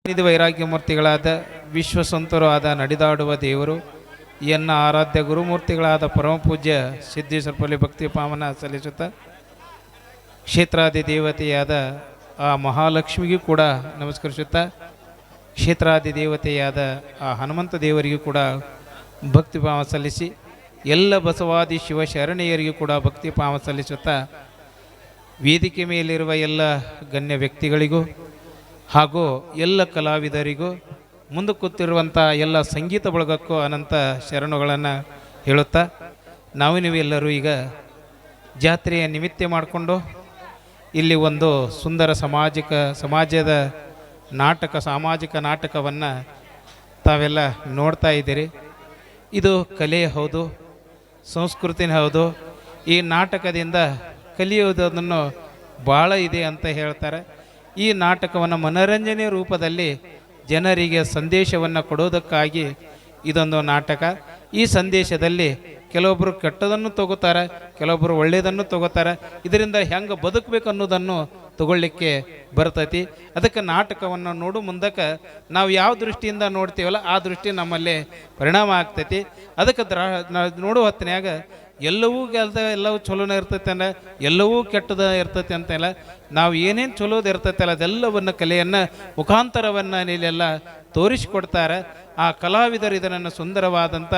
ನಿಧಿ ವೈರಾಗ್ಯ ಮೂರ್ತಿಗಳಾದ ವಿಶ್ವಸಂತರು ಆದ ನಡೆದಾಡುವ ದೇವರು ಎನ್ನ ಆರಾಧ್ಯ ಗುರುಮೂರ್ತಿಗಳಾದ ಪರಮ ಪೂಜ್ಯ ಸಿದ್ದೇಶ್ವರಪಲ್ಲಿ ಭಕ್ತಿ ಪಾವನ ಸಲ್ಲಿಸುತ್ತಾ ಕ್ಷೇತ್ರಾದಿ ದೇವತೆಯಾದ ಆ ಮಹಾಲಕ್ಷ್ಮಿಗೂ ಕೂಡ ನಮಸ್ಕರಿಸುತ್ತಾ ಕ್ಷೇತ್ರಾದಿ ದೇವತೆಯಾದ ಆ ಹನುಮಂತ ದೇವರಿಗೂ ಕೂಡ ಭಕ್ತಿ ಭಾವ ಸಲ್ಲಿಸಿ ಎಲ್ಲ ಬಸವಾದಿ ಶಿವಶರಣೆಯರಿಗೂ ಕೂಡ ಭಕ್ತಿ ಭಾವ ಸಲ್ಲಿಸುತ್ತಾ ವೇದಿಕೆ ಮೇಲಿರುವ ಎಲ್ಲ ಗಣ್ಯ ವ್ಯಕ್ತಿಗಳಿಗೂ ಹಾಗೂ ಎಲ್ಲ ಕಲಾವಿದರಿಗೂ ಮುಂದೆ ಕೂತಿರುವಂಥ ಎಲ್ಲ ಸಂಗೀತ ಬಳಗಕ್ಕೂ ಅನಂತ ಶರಣುಗಳನ್ನು ಹೇಳುತ್ತಾ ನೀವೆಲ್ಲರೂ ಈಗ ಜಾತ್ರೆಯ ನಿಮಿತ್ತ ಮಾಡಿಕೊಂಡು ಇಲ್ಲಿ ಒಂದು ಸುಂದರ ಸಮಾಜದ ಸಾಮಾಜಿಕ ನಾಟಕವನ್ನು ತಾವೆಲ್ಲ ನೋಡ್ತಾ ಇದ್ದೀರಿ. ಇದು ಕಲೆ ಹೌದು, ಸಂಸ್ಕೃತಿನೇ ಹೌದು. ಈ ನಾಟಕದಿಂದ ಕಲಿಯುವುದನ್ನು ಭಾಳ ಇದೆ ಅಂತ ಹೇಳ್ತಾರೆ. ಈ ನಾಟಕವನ್ನು ಮನೋರಂಜನೆ ರೂಪದಲ್ಲಿ ಜನರಿಗೆ ಸಂದೇಶವನ್ನು ಕೊಡೋದಕ್ಕಾಗಿ ಇದೊಂದು ನಾಟಕ. ಈ ಸಂದೇಶದಲ್ಲಿ ಕೆಲವೊಬ್ಬರು ಕೆಟ್ಟದನ್ನು ತಗೋತಾರೆ, ಕೆಲವೊಬ್ಬರು ಒಳ್ಳೆಯದನ್ನು ತಗೋತಾರೆ. ಇದರಿಂದ ಹೆಂಗೆ ಬದುಕಬೇಕು ಅನ್ನೋದನ್ನು ತಗೊಳ್ಳಿಕ್ಕೆ ಬರ್ತೈತಿ. ಅದಕ್ಕೆ ನಾಟಕವನ್ನು ನೋಡು ಮುಂದಕ್ಕೆ ನಾವು ಯಾವ ದೃಷ್ಟಿಯಿಂದ ನೋಡ್ತೀವಲ್ಲ ಆ ದೃಷ್ಟಿ ನಮ್ಮಲ್ಲಿ ಪರಿಣಾಮ ಆಗ್ತೈತಿ. ಅದಕ್ಕೆ ನೋಡುವ ಹೊತ್ತಿನಾಗ ಎಲ್ಲವೂ ಎಲ್ಲವೂ ಚಲೋನೇ ಇರ್ತೈತೆ ಅಲ್ಲ, ಎಲ್ಲವೂ ಕೆಟ್ಟದ ಇರ್ತೈತೆ ಅಂತೆಲ್ಲ. ನಾವು ಏನೇನು ಚಲೋದು ಇರ್ತೈತಲ್ಲ ಅದೆಲ್ಲವನ್ನು ಕಲೆಯನ್ನು ಮುಖಾಂತರವನ್ನು ಇಲ್ಲೆಲ್ಲ ತೋರಿಸಿಕೊಡ್ತಾರೆ. ಆ ಕಲಾವಿದರು ಇದನ್ನು ಸುಂದರವಾದಂಥ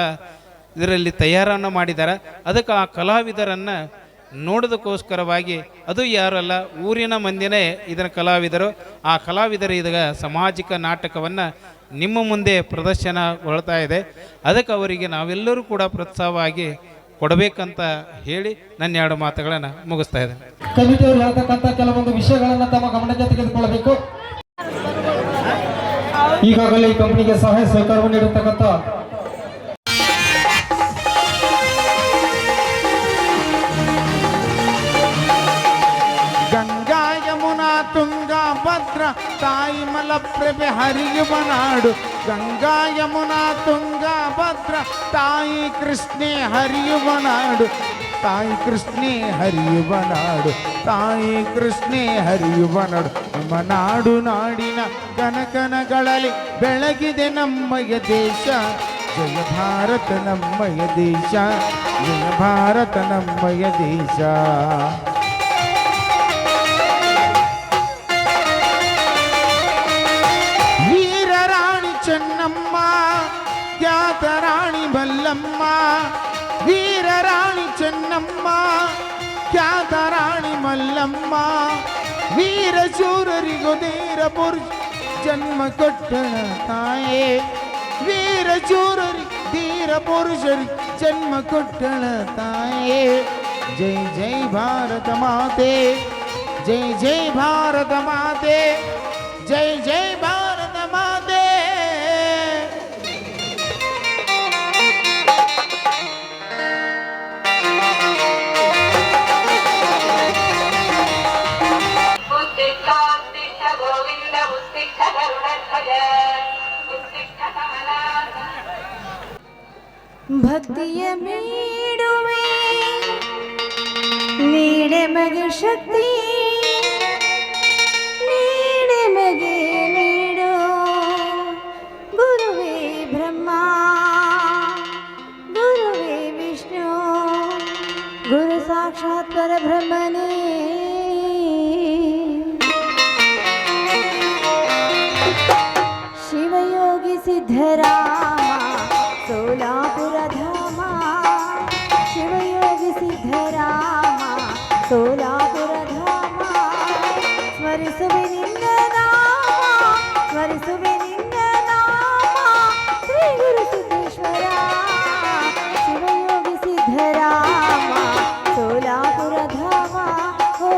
ಇದರಲ್ಲಿ ತಯಾರನ್ನು ಮಾಡಿದ್ದಾರೆ. ಅದಕ್ಕೆ ಆ ಕಲಾವಿದರನ್ನು ನೋಡೋದಕ್ಕೋಸ್ಕರವಾಗಿ ಅದು ಯಾರಲ್ಲ, ಊರಿನ ಮಂದಿನೇ ಇದನ್ನು ಕಲಾವಿದರು. ಆ ಕಲಾವಿದರು ಇದೀಗ ಸಾಮಾಜಿಕ ನಾಟಕವನ್ನು ನಿಮ್ಮ ಮುಂದೆ ಪ್ರದರ್ಶನಗೊಳ್ತಾ ಇದೆ. ಅದಕ್ಕೆ ಅವರಿಗೆ ನಾವೆಲ್ಲರೂ ಕೂಡ ಪ್ರೋತ್ಸಾಹವಾಗಿ ಕೊಡಬೇಕಂತ ಹೇಳಿ ನನ್ನ ಎರಡು ಮಾತುಗಳನ್ನು ಮುಗಿಸ್ತಾ ಇದ್ದೇನೆ. ಕಮಿಟಿಯವರು ಹೇಳ್ತಕ್ಕಂಥ ಕೆಲವೊಂದು ವಿಷಯಗಳನ್ನು ತಮ್ಮ ಗಮನಕ್ಕೆ ತೆಗೆದುಕೊಳ್ಳಬೇಕು. ಈಗಾಗಲೇ ಈ ಕಂಪನಿಗೆ ಸಹಾಯ ಸಹಕಾರವನ್ನು ನೀಡತಕ್ಕಂಥ ಗಂಗಾ ಯಮುನಾ ತುಂಗಾ ಭದ್ರಾ ತಾಯಿ ಮಲಪ್ರಭೆ ಹರಿಯುವ ನಾಡು. ಗಂಗಾ ಯಮುನಾ ತುಂಗಾ ಭದ್ರಾ ತಾಯಿ ಕೃಷ್ಣೆ ಹರಿಯುವ ನಾಡು. ತಾಯಿ ಕೃಷ್ಣೆ ಹರಿಯುವ ನಾಡು. ತಾಯಿ ಕೃಷ್ಣೆ ಹರಿಯುವ ನಾಡು. ನಮ್ಮ ನಾಡು ನಾಡಿನ ಕನಕನಗಳಲ್ಲಿ ಬೆಳಗಿದೆ ನಮ್ಮಯ ದೇಶ. ಜಯ ಭಾರತ ನಮ್ಮಯ ದೇಶ. ಜಯ ಭಾರತ ನಮ್ಮಯ ದೇಶ. ಚೆನ್ನಮ್ಮ ಖ್ಯಾತ ರಾಣಿ ಮಲ್ಲಮ್ಮ. ವೀರರಾಣಿ ಚೆನ್ನಮ್ಮ ಖ್ಯಾತ ರಾಣಿ ಮಲ್ಲಮ್ಮ. ವೀರಶೂರರಿಗೂ ಧೀರ ಪುರುಷ ಜನ್ಮ ಕೊಟ್ಟಳ ತಾಯೇ. ವೀರಶೂರರಿ ಧೀರ ಪುರುಷರಿ ಜನ್ಮ ಕೊಟ್ಟಳ ತಾಯೇ. ಜೈ ಜೈ ಭಾರತ ಮಾತೆ. ಜೈ ಜೈ ಭಾರತ ಮಾತೆ. ಜೈ ಜೈ ಭಾರತ ಮಾತೆ. ಭಕ್ತಿಯ ನೀಡುವೆ ನೀಡೆ ಮಗೆ ಶಕ್ತಿ. ನೀಡೆ ಮಗೆ ನೀಡು ಗುರುವೇ ಬ್ರಹ್ಮ ಗುರುವೇ ವಿಷ್ಣು ಗುರು ಸಾಕ್ಷಾತ್ ಪರಬ್ರಹ್ಮನೇ. ಶಿವಯೋಗಿ ಸಿದ್ಧರಾಮ ಸೋಲಾಪುರ ಧಾಮ. ಶಿವಯೋಗಿ ಸಿದ್ಧರಾಮ ಸೋಲಾಪುರ ಧಾಮ. ಸ್ಮರಿಸುವೆ ನಿನ್ನ ನಾಮ, ಸ್ಮರಿಸುವೆ ನಿನ್ನ ನಾಮ. ಶ್ರೀ ಗುರು ಸಿದ್ದೇಶ್ವರ ಶಿವಯೋಗಿ ಸಿದ್ಧರಾಮ ಸೋಲಾಪುರ ಧಾಮ. ಓ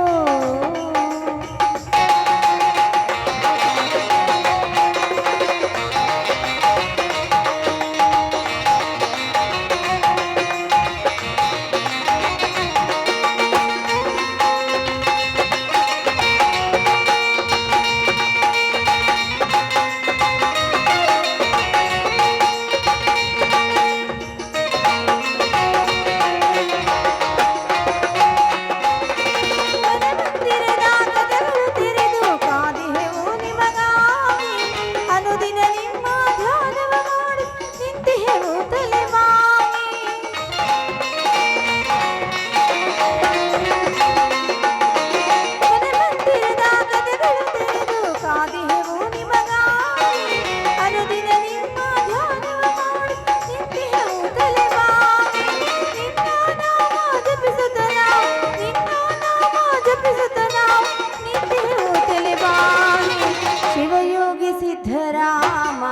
ಸಿದ್ಧರಾಮ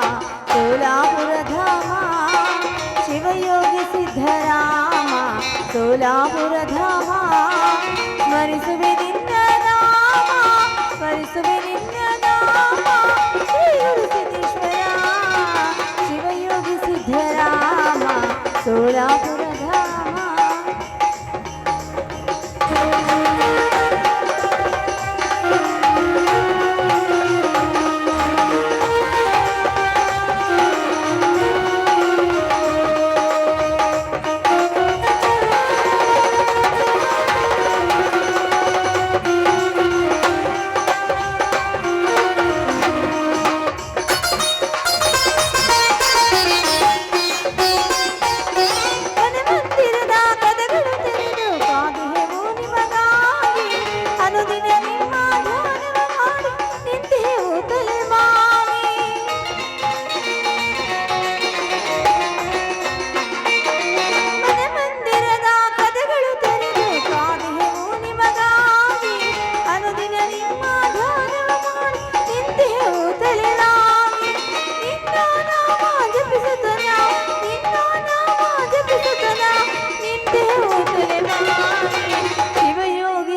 ಸೋಲಾಪುರಧಾಮ ಶಿವಯೋಗಿ ಸಿದ್ಧರಾಮ ಸೋಲಾಪುರಧಾಮ ಸ್ಮರಿಸುವೆ ನಿನ್ನ ನಾಮ ಸ್ಮರಿಸುವೆ ನಿನ್ನ ನಾಮ ಶ್ರೀ ಗುರು ಸಿದ್ದೇಶ್ವರ ಶಿವಯೋಗಿ ಸಿದ್ಧರಾಮ ಸೋಲಾಪುರಧಾಮ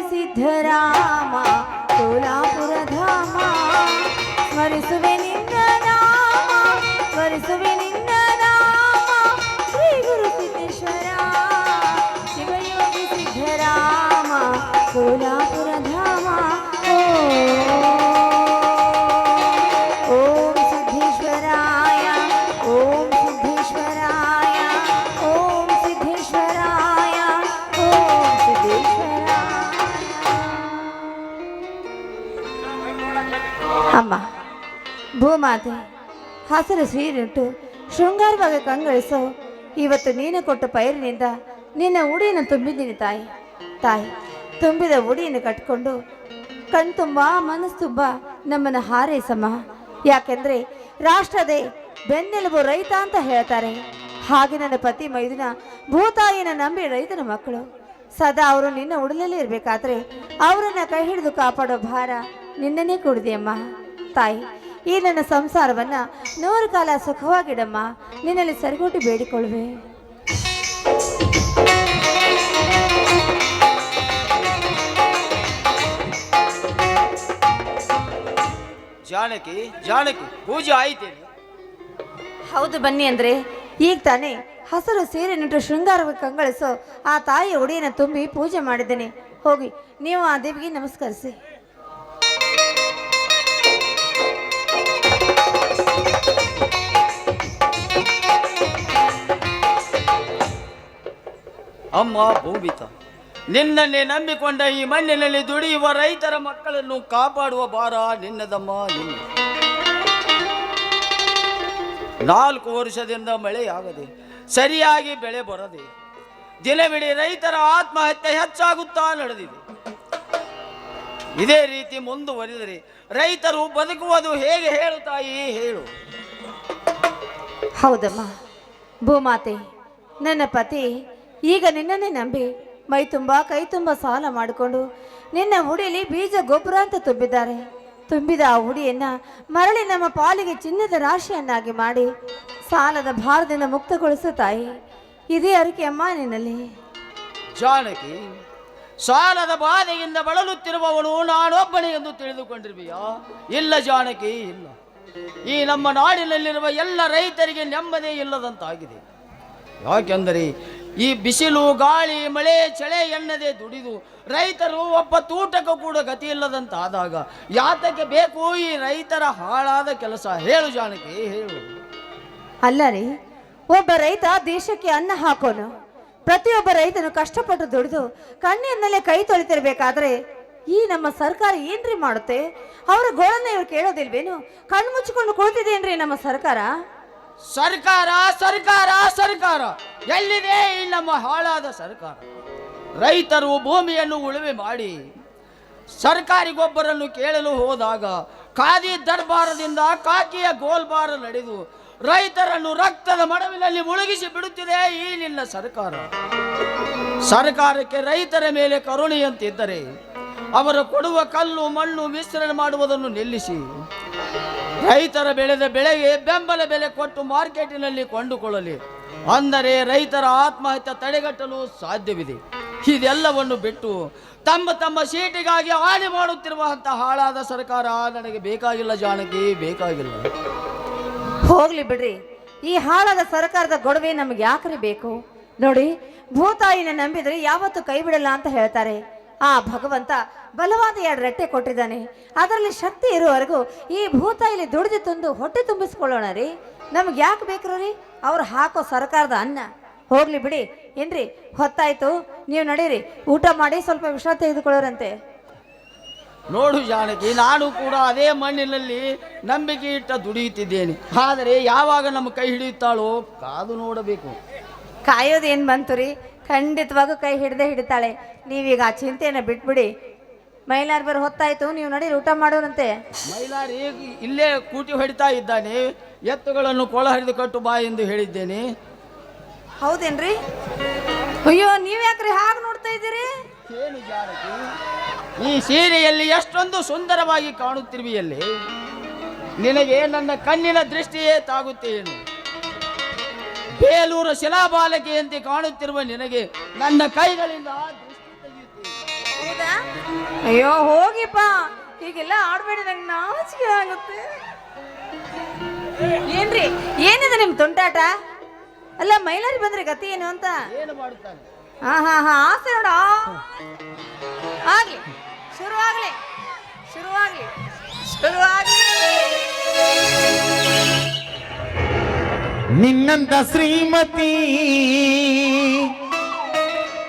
ಸಿದ್ಧರಾಮ ಸೋಲಾಪುರಧಾಮ ಸ್ಮರಿಸುವೆ ನಿನ್ನ ನಾಮ ಸ್ಮರಿಸುವೆ ನಿನ್ನ ನಾಮ ಶ್ರೀ ಗುರು ಸಿದ್ದೇಶ್ವರ ಶಿವಯೋಗಿ ಸಿದ್ಧರಾಮ ಸೋಲಾಪುರಧಾಮ ಓಂ ಸಿದ್ದೇಶ್ವರಾಯ ಓಂ ಸಿದ್ದೇಶ್ವರಾಯ ಓಂ ಸಿದ್ದೇಶ್ವರಾಯ ಓಂ ಸಿದ್ದೇಶ್ವರಾಯ. ಅಮ್ಮ ಭೂಮಾತೆ ಹಸಿರು ಸೀರೆಟ್ಟು ಶೃಂಗಾರವಾಗಿ ಕಂಗೊಳಿಸೋ ಇವತ್ತು ನೀನು ಕೊಟ್ಟ ಪೈರಿನಿಂದ ನಿನ್ನ ಉಡಿಯನ್ನು ತುಂಬಿದ್ದೀನಿ ತಾಯಿ. ತಾಯಿ ತುಂಬಿದ ಉಡಿಯನ್ನು ಕಟ್ಕೊಂಡು ಕಣ್ತುಂಬ ಮನಸ್ಸು ತುಂಬ ನಮ್ಮನ್ನು ಹಾರೈಸಮ್ಮ. ಯಾಕೆಂದರೆ ರಾಷ್ಟ್ರದೇ ಬೆನ್ನೆಲುಬು ರೈತ ಅಂತ ಹೇಳ್ತಾರೆ. ಹಾಗೆ ನನ್ನ ಪತಿ ಮೈದುನ ಭೂತಾಯಿನ ನಂಬಿ ರೈತನ ಮಕ್ಕಳು ಸದಾ ಅವರು ನಿನ್ನ ಉಡಲಲ್ಲಿ ಇರಬೇಕಾದ್ರೆ ಅವರನ್ನು ಕೈ ಹಿಡಿದು ಕಾಪಾಡೋ ಭಾರ ನಿನ್ನನ್ನೇ ಕೊಡಿದೆಯಮ್ಮ. ತಾಯಿ ಈ ನನ್ನ ಸಂಸಾರವನ್ನು 100 ಕಾಲ ಸುಖವಾಗಿಡಮ್ಮ, ನಿನ್ನಲ್ಲಿ ಸರಿಗೂಟಿ ಬೇಡಿಕೊಳ್ಳುವೆ. ಜಾನಕಿ ಜಾನಕಿ ಪೂಜೆ ಆಯ್ತೇನೆ? ಹೌದು ಬನ್ನಿ ಅಂದರೆ ಈಗ ತಾನೇ ಹಸಿರು ಸೀರೆ ನಿಂತು ಶೃಂಗಾರವಾಗಿ ಕಂಗೊಳಿಸೋ ಆ ತಾಯಿಯ ಉಡಿಯನ್ನು ತುಂಬಿ ಪೂಜೆ ಮಾಡಿದ್ದೇನೆ. ಹೋಗಿ ನೀವು ಆ ದೇವಿಗೆ ನಮಸ್ಕರಿಸಿ. ಅಮ್ಮ ಭೂಮಿತ, ನಿನ್ನನ್ನೇ ನಂಬಿಕೊಂಡ ಈ ಮಣ್ಣಿನಲ್ಲಿ ದುಡಿಯುವ ರೈತರ ಮಕ್ಕಳನ್ನು ಕಾಪಾಡುವ ಭಾರ ನಿನ್ನದಮ್ಮ. ನಿನ್ನ 4 ವರ್ಷದಿಂದ ಮಳೆಯಾಗದೆ ಸರಿಯಾಗಿ ಬೆಳೆ ಬರದೆ ದಿನವಿಡೀ ರೈತರ ಆತ್ಮಹತ್ಯೆ ಹೆಚ್ಚಾಗುತ್ತಾ ನಡೆದಿದೆ. ಇದೇ ರೀತಿ ಮುಂದುವರಿದರೆ ರೈತರು ಬದುಕುವುದು ಹೇಗೆ ಹೇಳು ತಾಯಿ, ಹೇಳು. ಹೌದಮ್ಮ ಭೂಮಾತೆ, ನನ್ನ ಪತಿ ಈಗ ನಿನ್ನನ್ನೇ ನಂಬಿ ಮೈ ತುಂಬ ಕೈ ತುಂಬ ಸಾಲ ಮಾಡಿಕೊಂಡು ನಿನ್ನ ಉಡಿಲಿ ಬೀಜ ಗೊಬ್ಬರ ಅಂತ ತುಂಬಿದ್ದಾರೆ. ತುಂಬಿದ ಆ ಉಡಿಯನ್ನು ಮರಳಿ ನಮ್ಮ ಪಾಲಿಗೆ ಚಿನ್ನದ ರಾಶಿಯನ್ನಾಗಿ ಮಾಡಿ ಸಾಲದ ಭಾರದಿಂದ ಮುಕ್ತಗೊಳಿಸು ತಾಯಿ. ಇದೇ ಅರಿಕೆ ಅಮ್ಮ ನಿನ್ನಲ್ಲಿ. ಜಾನಕಿ, ಸಾಲದ ಬಾಧೆಯಿಂದ ಬಳಲುತ್ತಿರುವವನು ನಾನೊಬ್ಬನೇ ಎಂದು ತಿಳಿದುಕೊಂಡಿರುವೆಯಾ? ಇಲ್ಲ ಜಾನಕಿ, ಇಲ್ಲ. ಈ ನಮ್ಮ ನಾಡಿನಲ್ಲಿರುವ ಎಲ್ಲ ರೈತರಿಗೆ ನೆಮ್ಮದಿ ಇಲ್ಲದಂತಾಗಿದೆ. ಯಾಕೆಂದರೆ ಈ ಬಿಸಿಲು ಗಾಳಿ ಮಳೆ ಚಳಿ ಎನ್ನದೆ ದುಡಿದು ರೈತರು ಒಬ್ಬ ತೂಟಕ್ಕೂ ಕೂಡ ಗತಿ ಇಲ್ಲದಂತಾದಾಗ ಯಾತಕ್ಕೆ ಬೇಕು ಈ ರೈತರ ಹಾಳಾದ ಕೆಲಸ? ಹೇಳು ಜಾನಕಿ, ಹೇಳು. ಅಲ್ಲ ರೀ, ಒಬ್ಬ ರೈತ ದೇಶಕ್ಕೆ ಅನ್ನ ಹಾಕೋನು. ಪ್ರತಿಯೊಬ್ಬ ರೈತನು ಕಷ್ಟಪಟ್ಟು ದುಡಿದು ಕಣ್ಣೀರಿನಲ್ಲೇ ಕೈ ತೊಳಿತಿರ್ಬೇಕಾದ್ರೆ ಈ ನಮ್ಮ ಸರ್ಕಾರ ಏನ್ರಿ ಮಾಡುತ್ತೆ? ಅವರ ಗೋಳನ್ನ ಇವ್ರು ಕೇಳೋದಿಲ್ವೇನು? ಕಣ್ಣು ಮುಚ್ಚಿಕೊಂಡು ಕುಳಿತಿದೇನ್ರಿ ನಮ್ಮ ಸರ್ಕಾರ? ಸರ್ಕಾರ ಸರ್ಕಾರ ಸರ್ಕಾರ ಎಲ್ಲಿದೆ ಈ ನಮ್ಮ ಹಾಳಾದ ಸರ್ಕಾರ? ರೈತರು ಭೂಮಿಯನ್ನು ಉಳುಮೆ ಮಾಡಿ ಸರ್ಕಾರಿ ಗೊಬ್ಬರನ್ನು ಕೇಳಲು ಹೋದಾಗ ಖಾದಿ ದರ್ಬಾರದಿಂದ ಕಾಕಿಯ ಗೋಲ್ಬಾರ ನಡೆದು ರೈತರನ್ನು ರಕ್ತದ ಮಡವಿನಲ್ಲಿ ಮುಳುಗಿಸಿ ಬಿಡುತ್ತಿದೆ ಈ ನಿನ್ನ ಸರ್ಕಾರ. ಸರ್ಕಾರಕ್ಕೆ ರೈತರ ಮೇಲೆ ಕರುಣೆಯಂತಿದ್ದರೆ ಅವರು ಕೊಡುವ ಕಲ್ಲು ಮಣ್ಣು ಮಿಶ್ರಣ ಮಾಡುವುದನ್ನು ನಿಲ್ಲಿಸಿ ರೈತರ ಬೆಳೆದ ಬೆಳೆಗೆ ಬೆಂಬಲ ಬೆಲೆ ಕೊಟ್ಟು ಮಾರ್ಕೆಟಿನಲ್ಲಿ ಕೊಂಡುಕೊಳ್ಳಲಿ, ಅಂದರೆ ರೈತರ ಆತ್ಮಹತ್ಯೆ ತಡೆಗಟ್ಟಲು ಸಾಧ್ಯವಿದೆ. ಇದೆಲ್ಲವನ್ನು ಬಿಟ್ಟು ತಮ್ಮ ತಮ್ಮ ಸೀಟಿಗಾಗಿ ಹಾನಿ ಮಾಡುತ್ತಿರುವಂತಹ ಹಾಳಾದ ಸರ್ಕಾರ ನನಗೆ ಬೇಕಾಗಿಲ್ಲ ಜಾನಕಿ, ಬೇಕಾಗಿಲ್ಲ. ಹೋಗ್ಲಿ ಬಿಡ್ರಿ, ಈ ಹಾಳಾದ ಸರ್ಕಾರದ ಗೊಡವೆ ನಮ್ಗೆ ಯಾಕ್ರಿ ಬೇಕು? ನೋಡಿ, ಭೂತಾಯಿನ ನಂಬಿದ್ರೆ ಯಾವತ್ತೂ ಕೈ ಬಿಡಲ್ಲ ಅಂತ ಹೇಳ್ತಾರೆ. ಆ ಭಗವಂತ ಬಲವಾದ 2 ರೆಟ್ಟೆ ಕೊಟ್ಟಿದ್ದಾನೆ. ಅದರಲ್ಲಿ ಶಕ್ತಿ ಇರುವವರೆಗೂ ಈ ಭೂತಾಯಿಲಿ ದುಡಿದು ತಂದು ಹೊಟ್ಟೆ ತುಂಬಿಸ್ಕೊಳ್ಳೋಣ ರೀ. ನಮ್ಗೆ ಯಾಕೆ ಬೇಕ್ರು ರೀ ಅವ್ರು ಹಾಕೋ ಸರ್ಕಾರದ ಅನ್ನ? ಹೋಗ್ಲಿ ಬಿಡಿ. ಏನ್ರಿ, ಹೊತ್ತಾಯ್ತು, ನೀವು ನಡೀರಿ, ಊಟ ಮಾಡಿ ಸ್ವಲ್ಪ ವಿಶ್ರಾಂತಿ ತೆಗೆದುಕೊಳ್ಳೋರಂತೆ. ನೋಡು ಜಾನಕಿ, ನಾನು ಕೂಡ ಅದೇ ಮಣ್ಣಿನಲ್ಲಿ ನಂಬಿಕೆ ಇಟ್ಟ ದುಡಿಯುತ್ತಿದ್ದೇನೆ. ಆದರೆ ಯಾವಾಗ ನಮ್ಮ ಕೈ ಹಿಡಿಯುತ್ತಾಳೋ ಕಾದು ನೋಡಬೇಕು. ಕಾಯೋದು ಏನು ಬಂತು ರೀ, ಖಂಡಿತವಾಗೂ ಕೈ ಹಿಡ್ದೇ ಹಿಡಿತಾಳೆ. ನೀವೀಗ ಆ ಚಿಂತೆಯನ್ನು ಬಿಟ್ಬಿಡಿ. ಮೈಲಾರ್ ಬೇರೆ ಹೊತ್ತಾಯ್ತು, ನೀವು ನಡೀರಿ, ಊಟ ಮಾಡೋರಂತೆ. ಮೈಲಾರಿ ಇಲ್ಲೇ ಕೂಟಿ ಹೊಡಿತಾ ಇದ್ದಾನೆ. ಎತ್ತುಗಳನ್ನು ಕೊಳ ಹರಿದು ಕಟ್ಟು ಬಾ ಎಂದು ಹೇಳಿದ್ದೇನೆ. ಹೌದೇನ್ರಿ? ಅಯ್ಯೋ, ನೀವ್ಯಾಕ್ರಿ ಹಾಗೆ ನೋಡ್ತಾ ಇದ್ದೀರಿ? ಏನು ಜಾನಕಿ, ಈ ಸೀರೆಯಲ್ಲಿ ಎಷ್ಟೊಂದು ಸುಂದರವಾಗಿ ಕಾಣುತ್ತಿರುವೆಯಲ್ಲಿ ನಿನಗೆ ನನ್ನ ಕಣ್ಣಿನ ದೃಷ್ಟಿಯೇ ತಾಗುತ್ತೇನು? ಬೇಲೂರು ಶಿಲಾಬಾಲಕಿಯಂತೆ ಕಾಣುತ್ತಿರುವ ನಿನಗೆ ನನ್ನ ಕೈಗಳಿಂದ ದೃಷ್ಟಿ ತೆಗೆಯುತ್ತೇನೆ. ಹೌದಾ? ಅಯ್ಯೋ ಹೋಗಿಪ್ಪ, ಹೀಗೆಲ್ಲ ಆಡ್ಬೇಡಿ, ನಂಗೆ ನಾಚಿಕೆ ಆಗುತ್ತೆ. ಏನ್ರಿ, ಏನಿದೆ ನಿಮ್ ತುಂಟಾಟ? ಅಲ್ಲ, ಮೈಲಾರಿ ಬಂದ್ರೆ ಗತಿ ಏನು ಅಂತ? ಏನು ಮಾಡುತ್ತಾನೆ? ಆಸೆ ನೋಡ. ಆಗ್ಲಿ, ಶುರುವಾಗ್ಲಿ ಶುರುವಾಗ್ಲಿ ಶುರುವಾಗ್ಲಿ. ನಿನ್ನಂತ ಶ್ರೀಮತಿ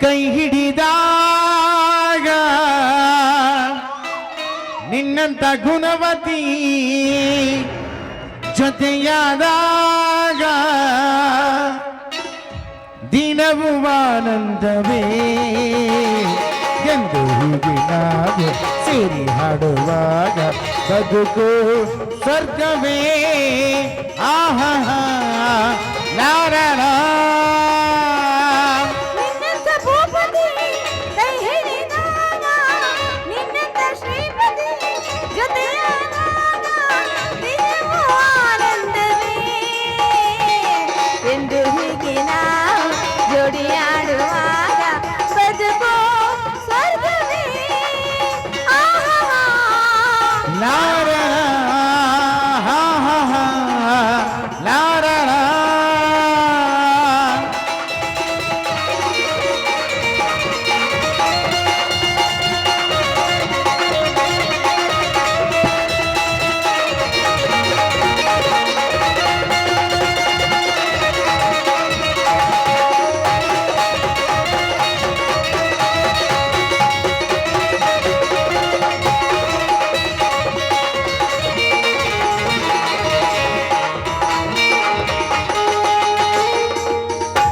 ಕೈ ಹಿಡಿದಾಗ, ನಿನ್ನಂತ ಗುಣವತಿ ಜೊತೆಯಾದಾಗ ದಿನವೂ ಆನಂದವೇ ಎಂದು ಹೀಗೆ ನಾವು ಸೇರಿ ಹಾಡುವಾಗ ಬದುಕು ಸ್ವರ್ಗವೇ. ಆಹಾ ನಾರಾಯಣ ನಿನ್ನಂತ ಭೂಪತಿ ಕೈ ಹಿಡಿದಾಗ, ನಿನ್ನಂತ ಶ್ರೀಪತಿ ಜೊತೆಯಾದಾಗ ದಿನವೂ ಆನಂದವೇ ಎಂದು ಹೀಗೆ ನಾವು ಜೋಡಿಯಾಡುವಾಗ ಬದುಕು ಸ್ವರ್ಗವೇ. ನಾರಾಯಣ ನಾರಾಯಣ.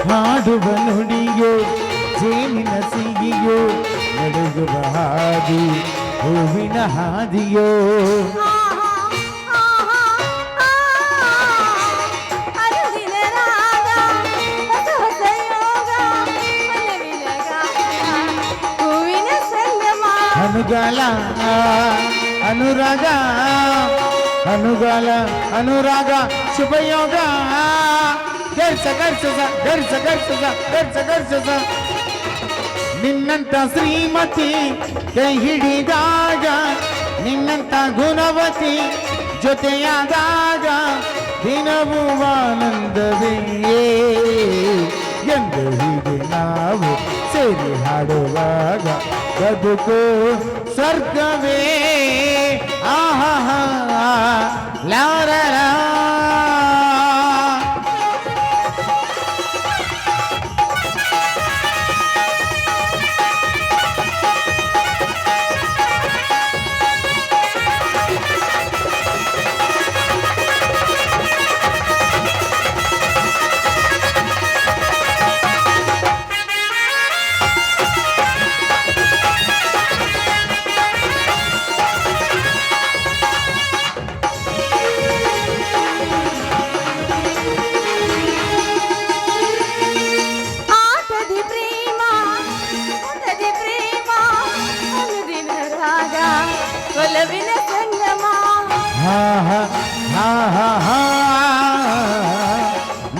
ಹಾಡುವ ನುಡಿಯೋ ಜೇನಿನ ಸಿಗಿಯೋ, ನಡುಗುವ ಹಾದಿ ಹೂವಿನ ಹಾದಿಯೋ. ಅನುಗಾಲ ಅನುರಾಗ, ಅನುಗಾಲ ಅನುರಾಗ ಶುಭಯೋಗ. ಗರ್ಸ ಗರ್ಸಸ ಗರ್ಸ ಗರ್ಸಸ ಗರ್ಸ ಗರ್ಸಸ. ನಿನ್ನಂತ ಶ್ರೀಮತಿ ಕೈ ಹಿಡಿದಾಗ, ನಿನ್ನಂತ ಗುಣವತಿ ಜೊತೆಯಾದಾಗ ದಿನವೂ ಆನಂದವೇ ಎಂದು ಹೀಗೆ ನಾವು ಸೇರಿ ಹಾಡುವಾಗ ಬದುಕು ಸ್ವರ್ಗವೇ. ಆಹಾ ಲಾರಲ.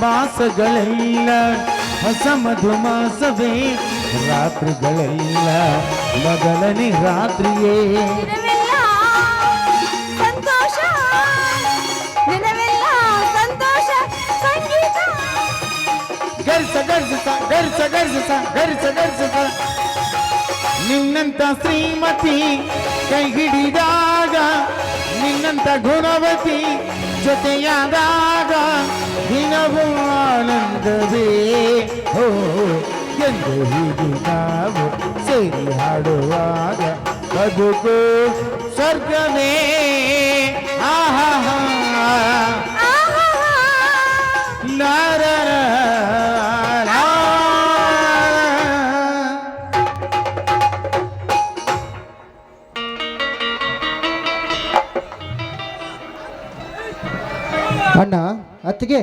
ಮಾಸಗಳೆಲ್ಲ ಹೊಸ ಮಧುಮಾಸವೇ, ರಾತ್ರಿಗಳೆಲ್ಲ ಮೊದಲನೇ ರಾತ್ರಿಯೇ. ದಿನವೆಲ್ಲ ಸಂತೋಷ, ದಿನವೆಲ್ಲ ಸಂತೋಷ ಸಂಗೀತ. ಗರ್ಸ ಗರ್ಸ ಗರ್ಸ ಗರ್ಸ ಗರ್ಸ ಗರ್ಸ. ನಿನ್ನಂತ ಶ್ರೀಮತಿ ಕೈ ಹಿಡಿದಾಗ, ನಿನ್ನಂತ ಗುಣವತಿ ಜೊತೆಯಾದಾಗ ದಿನವೂ ಆನಂದವೇ. ಹೋ ಎಂದು ಹೀಗೆ ನಾವು ಸೇರಿ ಹಾಡುವಾಗ ಬದುಕು ಸ್ವರ್ಗವೇ. ಆಹಾ ನಾರ ಅಣ್ಣ ಅತ್ತಿಗೆ.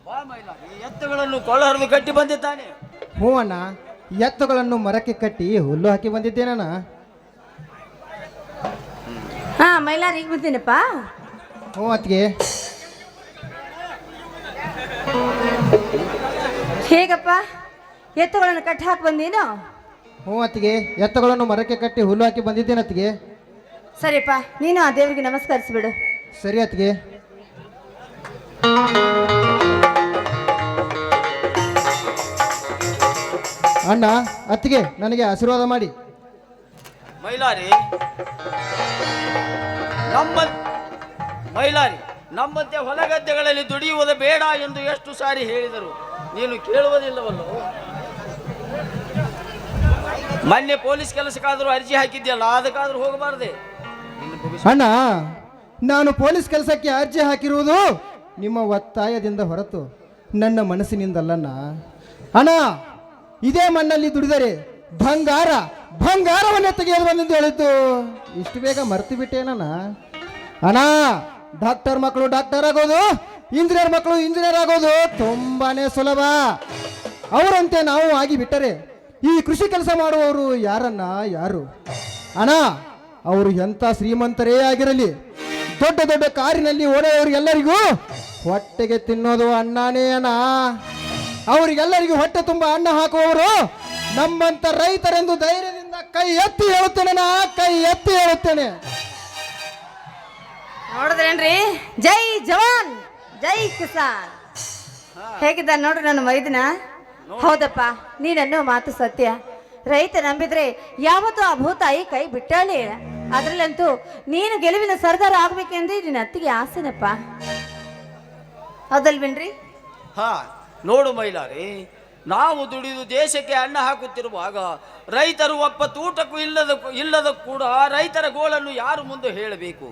ಬಾ ಮೈಲಾರಿ, ಎತ್ತುಗಳನ್ನು ಕೊಳ್ಳಹರಿದು ಕಟ್ಟಿ ಬಂದಿದ್ದಾನೆ. ಹ್ಞೂ ಅಣ್ಣ, ಎತ್ತುಗಳನ್ನು ಮರಕ್ಕೆ ಕಟ್ಟಿ ಹುಲ್ಲು ಹಾಕಿ ಬಂದಿದ್ದೇನಣ್ಣ. ಹಾ ಮೈಲಾರ ಈಗ ಬಂತೀನಪ್ಪ. ಹ್ಞೂ ಅತ್ತಿಗೆ. ಹೇಗಪ್ಪ ಎತ್ತುಗಳನ್ನು ಕಟ್ಟಿ ಹಾಕಿ ಬಂದೀನು? ಹ್ಞೂ ಅತ್ತಿಗೆ, ಎತ್ತುಗಳನ್ನು ಮರಕ್ಕೆ ಕಟ್ಟಿ ಹುಲ್ಲು ಹಾಕಿ ಬಂದಿದ್ದೇನೆ ಅತ್ತಿಗೆ. ಸರಿಪ್ಪ, ನೀನು ಆ ದೇವರಿಗೆ ನಮಸ್ಕರಿಸ್ಬಿಡು. ಸರಿ ಅತ್ತಿಗೆ. ಅಣ್ಣ ಅತ್ತಿಗೆ, ನನಗೆ ಆಶೀರ್ವಾದ ಮಾಡಿ. ಮೈಲಾರಿ ಮೈಲಾರಿ, ನಮ್ಮಂತೆ ಹೊಲಗದ್ದೆಗಳಲ್ಲಿ ದುಡಿಯುವುದು ಬೇಡ ಎಂದು ಎಷ್ಟು ಸಾರಿ ಹೇಳಿದರು, ನೀನು ಕೇಳುವುದಿಲ್ಲವಲ್ಲೋ? ಮೊನ್ನೆ ಪೊಲೀಸ್ ಕೆಲಸಕ್ಕಾದರೂ ಅರ್ಜಿ ಹಾಕಿದ್ಯಲ್ಲ, ಅದಕ್ಕಾದ್ರೂ ಹೋಗಬಾರದೆ? ಅಣ್ಣ, ನಾನು ಪೊಲೀಸ್ ಕೆಲಸಕ್ಕೆ ಅರ್ಜಿ ಹಾಕಿರುವುದು ನಿಮ್ಮ ಒತ್ತಾಯದಿಂದ ಹೊರತು ನನ್ನ ಮನಸ್ಸಿನಿಂದಲ್ಲಣ್ಣ. ಅಣ್ಣ, ಇದೇ ಮಣ್ಣಲ್ಲಿ ದುಡಿದರೆ ಬಂಗಾರವನ್ನೇ ತೆಗೆಯಲು ಬಂದೆಂದು ಹೇಳಿದ್ದು ಇಷ್ಟು ಬೇಗ ಮರ್ತು ಬಿಟ್ಟೇನಣ್ಣ. ಅಣ್ಣ, ಡಾಕ್ಟರ್ ಮಕ್ಕಳು ಡಾಕ್ಟರ್ ಆಗೋದು, ಇಂಜಿನಿಯರ್ ಮಕ್ಕಳು ಇಂಜಿನಿಯರ್ ಆಗೋದು ತುಂಬಾನೇ ಸುಲಭ. ಅವರಂತೆ ನಾವು ಆಗಿ ಬಿಟ್ಟರೆ ಈ ಕೃಷಿ ಕೆಲಸ ಮಾಡುವವರು ಯಾರು? ಅಣ್ಣ, ಅವರು ಎಂಥ ಶ್ರೀಮಂತರೇ ಆಗಿರಲಿ, ದೊಡ್ಡ ದೊಡ್ಡ ಕಾರಿನಲ್ಲಿ ಓಡೋರಿಗೆಲ್ಲರಿಗೂ ಹೊಟ್ಟೆಗೆ ತಿನ್ನೋದು ಅನ್ನನೇ ಅಣ್ಣ. ಅವರಿಗೆಲ್ಲರಿಗೂ ಹೊಟ್ಟೆ ತುಂಬ ಅನ್ನ ಹಾಕುವವರು ನಮ್ಮಂತ ರೈತರೆಂದು ಧೈರ್ಯದಿಂದ ಕೈ ಎತ್ತಿ ಹೇಳುತ್ತೇನೆ, ಕೈ ಎತ್ತಿ ಹೇಳುತ್ತೇನೆ. ನೋಡಿದ್ರೇನ್ರಿ? ಜೈ ಜವಾನ್ ಜೈ ಕಿಸಾನ್ ಹೇಗಿದ್ದ ನೋಡ್ರಿ ನನ್ನ ಮೈದನ. ಹೌದಪ್ಪ, ನೀನನ್ನೋ ಮಾತು ಸತ್ಯ. ರೈತ ನಂಬಿದ್ರೆ ಯಾವತ್ತೂ ಆ ಭೂತಾಯಿ ಕೈ ಬಿಟ್ಟಾಳೆ. ಅದ್ರಲ್ಲಂತೂ ನೀನು ಗೆಲುವಿನ ಸರ್ದಾರ ಆಗ್ಬೇಕೆಂದ್ರೆ ನಿನ್ನ ಅತ್ತಿಗೆ ಆಸೆನಪ್ಪ, ಹೌದಲ್ವೇನ್ರಿ? ಹಾ ನೋಡು ಮೈಲಾರಿ, ನಾವು ದುಡಿದು ದೇಶಕ್ಕೆ ಅನ್ನ ಹಾಕುತ್ತಿರುವಾಗ ರೈತರು ಒಬ್ಬ ತೂಟಕ್ಕೂ ಇಲ್ಲದ ಕೂಡ ರೈತರ ಗೋಳನ್ನು ಯಾರು ಮುಂದೆ ಹೇಳಬೇಕು?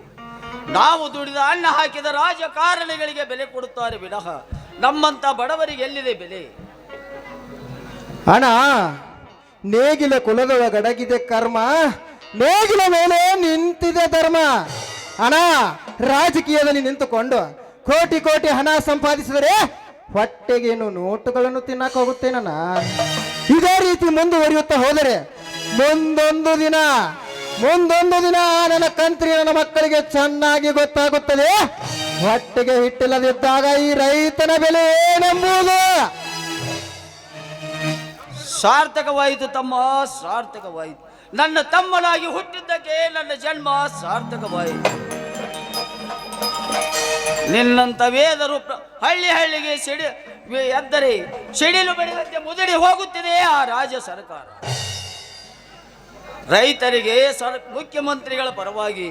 ನಾವು ದುಡಿದ ಅನ್ನ ಹಾಕಿದ ರಾಜಕಾರಣಿಗಳಿಗೆ ಬೆಲೆ ಕೊಡುತ್ತಾರೆ ವಿನಃ ನಮ್ಮಂತ ಬಡವರಿಗೆ ಎಲ್ಲಿದೆ ಬೆಲೆ? ಅಣ್ಣ, ನೇಗಿಲ ಕುಲದೊಳಗಡಗಿದೆ ಕರ್ಮ, ನೇಗಿಲ ಮೇಲೆ ನಿಂತಿದೆ ಧರ್ಮ. ಅಣ್ಣ, ರಾಜಕೀಯದಲ್ಲಿ ನಿಂತುಕೊಂಡು ಕೋಟಿ ಕೋಟಿ ಹಣ ಸಂಪಾದಿಸಿದರೆ ಹೊಟ್ಟೆಗೇನು ನೋಟುಗಳನ್ನು ತಿನ್ನಕ್ಕೆ ಹೋಗುತ್ತೇನಣ್ಣ. ಇದೇ ರೀತಿ ಮುಂದುವರಿಯುತ್ತಾ ಹೋದರೆ ಮುಂದೊಂದು ದಿನ ನನ್ನ ಕಂತ್ರಿ ನನ್ನ ಮಕ್ಕಳಿಗೆ ಚೆನ್ನಾಗಿ ಗೊತ್ತಾಗುತ್ತದೆ, ಹೊಟ್ಟೆಗೆ ಹಿಟ್ಟಿಲ್ಲದಿದ್ದಾಗ ಈ ರೈತನ ಬೆಲೆ ಏನೆಂಬುದು. ಸಾರ್ಥಕವಾಯಿತು ತಮ್ಮ, ಸಾರ್ಥಕವಾಯಿತು. ನನ್ನ ತಮ್ಮನಾಗಿ ಹುಟ್ಟಿದ್ದಕ್ಕೆ ನನ್ನ ಜನ್ಮ ಸಾರ್ಥಕವಾಯಿತು. ನಿನ್ನಂತ ವೇದರು ಹಳ್ಳಿಗೆ ಎದ್ದರೆ ಸಿಡಿಲು ಬಡಿದಂತೆ ಮುದುಡಿ ಹೋಗುತ್ತಿದೆ ಆ ರಾಜ್ಯ ಸರ್ಕಾರ. ರೈತರಿಗೆ ಮುಖ್ಯಮಂತ್ರಿಗಳ ಪರವಾಗಿ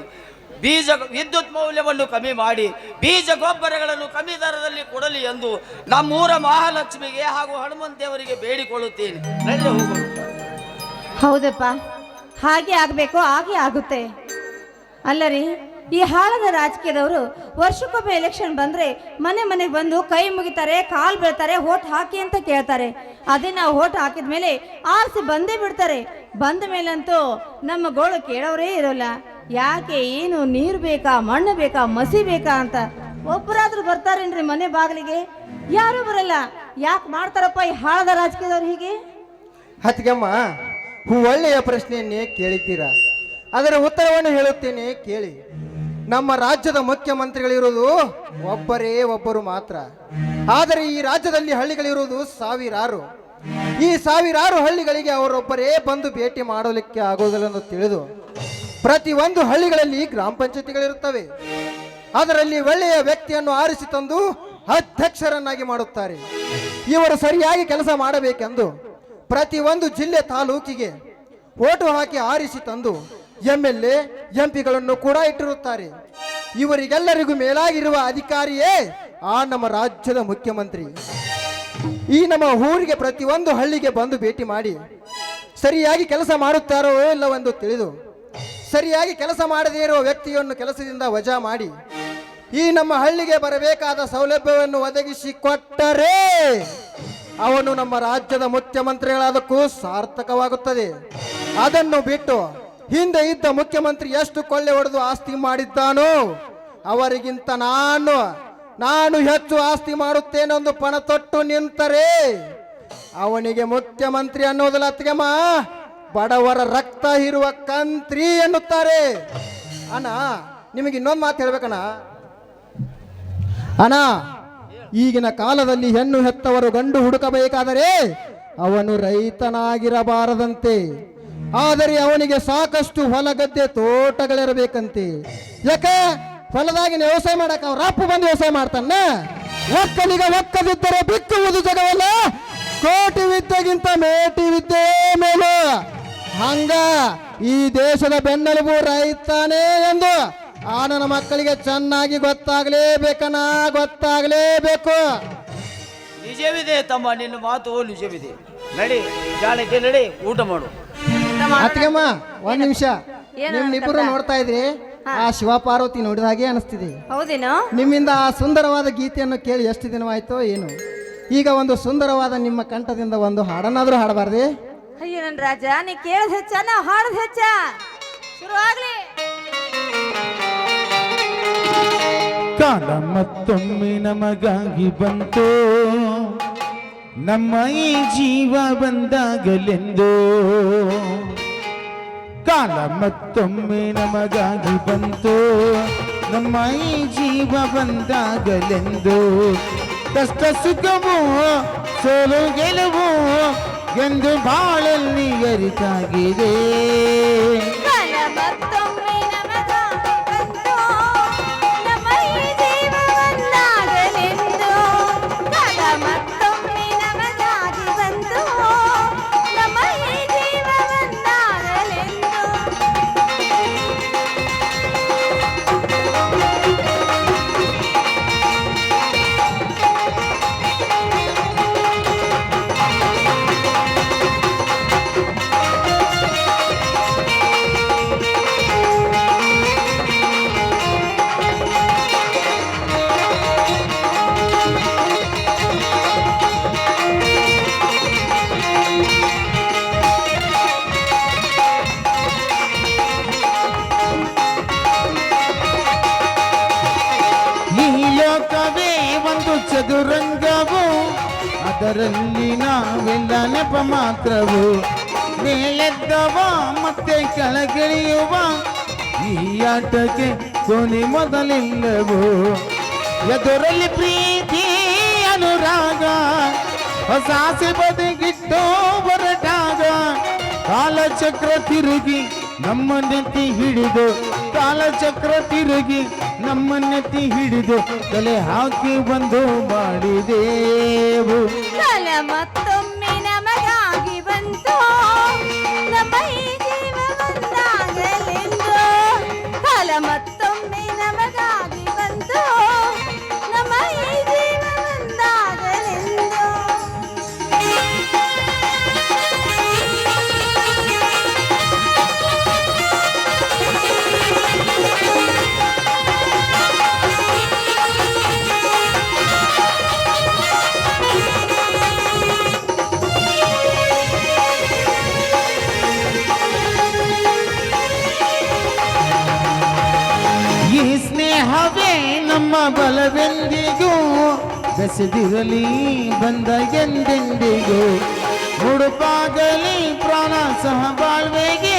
ವಿದ್ಯುತ್ ಮೌಲ್ಯವನ್ನು ಕಮ್ಮಿ ಮಾಡಿ ಬೀಜ ಗೊಬ್ಬರಗಳನ್ನು ಕಮ್ಮಿ ದರದಲ್ಲಿ ಕೊಡಲಿ ಎಂದು ನಮ್ಮೂರ ಮಹಾಲಕ್ಷ್ಮಿಗೆ ಹಾಗೂ ಹನುಮಂತೇವರಿಗೆ ಬೇಡಿಕೊಳ್ಳುತ್ತೇನೆ. ನಡೆ ಹೋಗೋಣ. ಹೌದಪ್ಪ, ಹಾಗೆ ಆಗಬೇಕು, ಹಾಗೆ ಆಗುತ್ತೆ. ಅಲ್ಲರಿ, ಈ ಹಾಳದ ರಾಜಕೀಯದವರು ವರ್ಷಕ್ಕೊಮ್ಮೆ ಎಲೆಕ್ಷನ್ ಬಂದರೆ ಮನೆಗೆ ಬಂದು ಕೈ ಮುಗಿತಾರೆ, ಕಾಲು ಬೀಳ್ತಾರೆ, ಓಟ್ ಹಾಕಿ ಅಂತ ಕೇಳ್ತಾರೆ. ಅದೇ ನಾವು ಓಟ್ ಹಾಕಿದ ಮೇಲೆ ಆರಿಸಿ ಬಂದೇ ಬಿಡ್ತಾರೆ. ಬಂದ ಮೇಲಂತೂ ನಮ್ಮ ಗೋಳು ಕೇಳೋರೇ ಇರೋಲ್ಲ. ಯಾಕೆ, ಏನು, ನೀರು ಬೇಕಾ, ಮಣ್ಣು ಬೇಕಾ, ಮಸಿ ಬೇಕಾ ಅಂತ ಒಬ್ಬರಾದ್ರೂ ಬರ್ತಾರೇನ್ರಿ ಮನೆ ಬಾಗಿಲಿಗೆ? ಯಾರೂ ಬರಲ್ಲ. ಯಾಕೆ ಮಾಡ್ತಾರಪ್ಪ ಈ ಹಾಳದ ರಾಜಕೀಯದವ್ರು ಹೀಗೆ? ಹತ್ಗಮ್ಮ, ಒಳ್ಳೆಯ ಪ್ರಶ್ನೆಯನ್ನೇ ಕೇಳಿದ್ದೀರಾ, ಅದರ ಉತ್ತರವನ್ನು ಹೇಳುತ್ತೇನೆ ಕೇಳಿ. ನಮ್ಮ ರಾಜ್ಯದ ಮುಖ್ಯಮಂತ್ರಿಗಳಿರುವುದು ಒಬ್ಬರು ಮಾತ್ರ. ಆದರೆ ಈ ರಾಜ್ಯದಲ್ಲಿ ಹಳ್ಳಿಗಳಿರುವುದು ಸಾವಿರಾರು. ಈ ಸಾವಿರಾರು ಹಳ್ಳಿಗಳಿಗೆ ಅವರೊಬ್ಬರೇ ಬಂದು ಭೇಟಿ ಮಾಡಲಿಕ್ಕೆ ಆಗೋದಿಲ್ಲ ಎಂದು ತಿಳಿದು ಪ್ರತಿಯೊಂದು ಹಳ್ಳಿಗಳಲ್ಲಿ ಗ್ರಾಮ ಪಂಚಾಯತಿಗಳಿರುತ್ತವೆ. ಅದರಲ್ಲಿ ಒಳ್ಳೆಯ ವ್ಯಕ್ತಿಯನ್ನು ಆರಿಸಿ ತಂದು ಅಧ್ಯಕ್ಷರನ್ನಾಗಿ ಮಾಡುತ್ತಾರೆ. ಇವರು ಸರಿಯಾಗಿ ಕೆಲಸ ಮಾಡಬೇಕೆಂದು ಪ್ರತಿಯೊಂದು ಜಿಲ್ಲೆ ತಾಲೂಕಿಗೆ ಓಟು ಹಾಕಿ ಆರಿಸಿ ತಂದು MLA MP ಗಳನ್ನು ಕೂಡ ಇಟ್ಟಿರುತ್ತಾರೆ. ಇವರಿಗೆಲ್ಲರಿಗೂ ಮೇಲಾಗಿರುವ ಅಧಿಕಾರಿಯೇ ಆ ನಮ್ಮ ರಾಜ್ಯದ ಮುಖ್ಯಮಂತ್ರಿ. ಈ ನಮ್ಮ ಊರಿಗೆ ಪ್ರತಿಯೊಂದು ಹಳ್ಳಿಗೆ ಬಂದು ಭೇಟಿ ಮಾಡಿ ಸರಿಯಾಗಿ ಕೆಲಸ ಮಾಡುತ್ತಾರೋ ಇಲ್ಲವೆಂದು ತಿಳಿದು ಸರಿಯಾಗಿ ಕೆಲಸ ಮಾಡದೇ ಇರುವ ವ್ಯಕ್ತಿಯನ್ನು ಕೆಲಸದಿಂದ ವಜಾ ಮಾಡಿ ಈ ನಮ್ಮ ಹಳ್ಳಿಗೆ ಬರಬೇಕಾದ ಸೌಲಭ್ಯವನ್ನು ಒದಗಿಸಿ ಕೊಟ್ಟರೆ ಅವನು ನಮ್ಮ ರಾಜ್ಯದ ಮುಖ್ಯಮಂತ್ರಿಗಳಾದಕ್ಕೂ ಸಾರ್ಥಕವಾಗುತ್ತದೆ. ಅದನ್ನು ಬಿಟ್ಟು ಹಿಂದೆ ಇದ್ದ ಮುಖ್ಯಮಂತ್ರಿ ಎಷ್ಟು ಕೊಳ್ಳೆ ಹೊಡೆದು ಆಸ್ತಿ ಮಾಡಿದ್ದಾನೋ ಅವರಿಗಿಂತ ನಾನು ಹೆಚ್ಚು ಆಸ್ತಿ ಮಾಡುತ್ತೇನೆಂದು ಪಣ ತೊಟ್ಟು ನಿಂತರೆ ಅವನಿಗೆ ಮುಖ್ಯಮಂತ್ರಿ ಅನ್ನೋದಲ್ಲ ಅತ್ತಿಗೆಮ್ಮ, ಬಡವರ ರಕ್ತ ಹೀರುವ ಕಂತ್ರಿ ಎನ್ನುತ್ತಾರೆ. ಅಣ್ಣ ನಿಮಗೆ ಇನ್ನೊಂದು ಮಾತು ಹೇಳ್ಬೇಕಣ್ಣ. ಅಣ್ಣ, ಈಗಿನ ಕಾಲದಲ್ಲಿ ಹೆಣ್ಣು ಹೆತ್ತವರು ಗಂಡು ಹುಡುಕಬೇಕಾದರೆ ಅವನು ರೈತನಾಗಿರಬಾರದಂತೆ. ಆದರೆ ಅವನಿಗೆ ಸಾಕಷ್ಟು ಹೊಲ ಗದ್ದೆ ತೋಟಗಳಿರಬೇಕಂತೆ. ಯಾಕೆ ಹೊಲದಾಗಿ ವ್ಯವಸಾಯ ಮಾಡಕ್ಕೆ ಅವ್ರ ಅಪ್ಪ ಬಂದು ವ್ಯವಸಾಯ ಮಾಡ್ತಾನ. ಒಕ್ಕಲಿಗ ಒಕ್ಕದಿದ್ದರೆ ಬಿಕ್ಕುವುದು ಜಗವಲ್ಲ, ಕೋಟಿ ವಿದ್ಯೆಗಿಂತ ಮೇಟಿ ವಿದ್ಯೆ ಮೇಲು. ಹಂಗ ಈ ದೇಶದ ಬೆನ್ನೆಲುಬು ರೈತಾನೆ ಎಂದು ಆ ನನ್ನ ಮಕ್ಕಳಿಗೆ ಚೆನ್ನಾಗಿ ಗೊತ್ತಾಗಲೇಬೇಕು. ನಿಜವಿದೆ ತಮ್ಮ, ನಿನ್ನ ಮಾತು ನಿಜವಿದೆ. ನಡಿ ಜಾಣಕ್ಕೆ ನಡಿ, ಊಟ ಮಾಡು. ಅತ್ತಿಗೆಮ್ಮ ಒಂದ್ ನಿಮಿಷ, ನಿಮ್ಮಿಬ್ಬರು ನೋಡ್ತಾ ಇದ್ರಿ, ಆ ಶಿವ ಪಾರ್ವತಿ ನೋಡಿದ ಹಾಗೆ ಅನಿಸ್ತಿದೆ. ಹೌದೇನೋ? ನಿಮ್ಮಿಂದ ಆ ಸುಂದರವಾದ ಗೀತೆಯನ್ನು ಕೇಳಿ ಎಷ್ಟು ದಿನವಾಯ್ತೋ ಏನು. ಈಗ ಒಂದು ಸುಂದರವಾದ ನಿಮ್ಮ ಕಂಠದಿಂದ ಒಂದು ಹಾಡನ್ನಾದ್ರೂ ಹಾಡಬಾರ್ದೆ? ಅಯ್ಯೋ ನನ್ನ ರಾಜ, ನೀ ಕೇಳದ್ ಹೆಚ್ಚ ನಾ ಹಾಡದ್ ಹೆಚ್ಚ. ಶುರು ಆಗ್ಲಿ. ಕಾಲ ಮತ್ತೊಮ್ಮೆ ನಮಗಾಗಿ ಬಂತು, ನಮ್ಮ ಈ ಜೀವ ಬಂದಾಗಲೆಂದು. ಕಾಲ ಮತ್ತೊಮ್ಮೆ ನಮಗಾಗಿ ಬಂತು, ನಮ್ಮ ಈ ಜೀವ ಬಂದಾಗಲೆಂದು. ಕಷ್ಟ ಸುಖವೋ ಸೋಲು ಗೆಲುವು ಎಂದು ಬಾಳಲ್ಲಿ ಅರಿತಾಗಿದೆ. ಕಾಲ ಮತ್ತೊಮ್ಮೆ ನಮಗಾಗಿ ಬಂತು, ನಮ್ಮ ಈ ಜೀವ ಒಂದಾಗಲೆಂದು. ಕಾಲ ಮತ್ತೊಮ್ಮೆ ನಮಗಾಗಿ ಬಂತು, ನಮ್ಮ ಈ ಜೀವ ಒಂದಾಗಲೆಂದು. ಚದುರಂಗವು ಅದರಲ್ಲಿ ನಾವೆಲ್ಲ ನೆಪ ಮಾತ್ರವು. ಮೇಲೆದ್ದವ ಮತ್ತೆ ಕೆಳಗಿಳಿಯುವ ಈ ಆಟಕ್ಕೆ ಕೊನೆ ಮೊದಲಿಲ್ಲವು. ಎದುರಲ್ಲಿ ಪ್ರೀತಿ ಅನುರಾಗ ಹೊಸ ಆಸೆ ಬದಿಗಿಟ್ಟು ಹೊರಟಾಗ ಕಾಲಚಕ್ರ ತಿರುಗಿ ನಮ್ಮನ್ನೆತ್ತಿ ಹಿಡಿದು, ಕಾಲಚಕ್ರ ತಿರುಗಿ ನಮ್ಮನ್ನೆತ್ತಿ ಹಿಡಿದು ತಲೆ ಹಾಕಿ ಬಂದು ಮಾಡಿದೆವು. ಕಾಲ ಮತ್ತೊಮ್ಮೆ ನಮಗಾಗಿ ಬಂತು, ನಮ್ಮ ಈ ಜೀವ ಒಂದಾಗಲೆಂದು. ಕಾಲ ಮತ್ತೊಮ್ಮೆ ನಮಗಾಗಿ ಬಂತು, ನಮ್ಮ ಈ ಜೀವ ಒಂದಾಗಲೆಂದು. ಈ ಸ್ನೇಹವೇ ನಮ್ಮ ಬಲವೆಂದಿಗೂ ಬೆಸೆದಿರಲಿ ಬಂದ ಎಂದೆಂದಿಗೂ. ಮುಡುಪಾಗಲಿ ಪ್ರಾಣ ಸಹ ಬಾಳ್ವೆಗೆ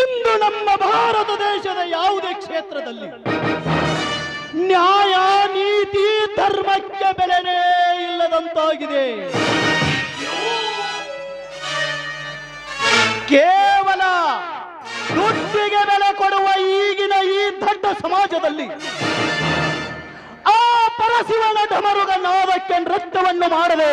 ಇಂದು ನಮ್ಮ ಭಾರತ ದೇಶದ ಯಾವುದೇ ಕ್ಷೇತ್ರದಲ್ಲಿ ನ್ಯಾಯ ನೀತಿ ಧರ್ಮಕ್ಕೆ ಬೆಲೆನೇ ಇಲ್ಲದಂತಾಗಿದೆ. ಕೇವಲ ದುಡ್ಡಿಗೆ ಬೆಲೆ ಕೊಡುವ ಈಗಿನ ಈ ದೊಡ್ಡ ಸಮಾಜದಲ್ಲಿ ಆ ಪರಶಿವನ ಢಮರುಗ ನಾದಕ್ಕೆ ನೃತ್ಯವನ್ನು ಮಾಡದೆ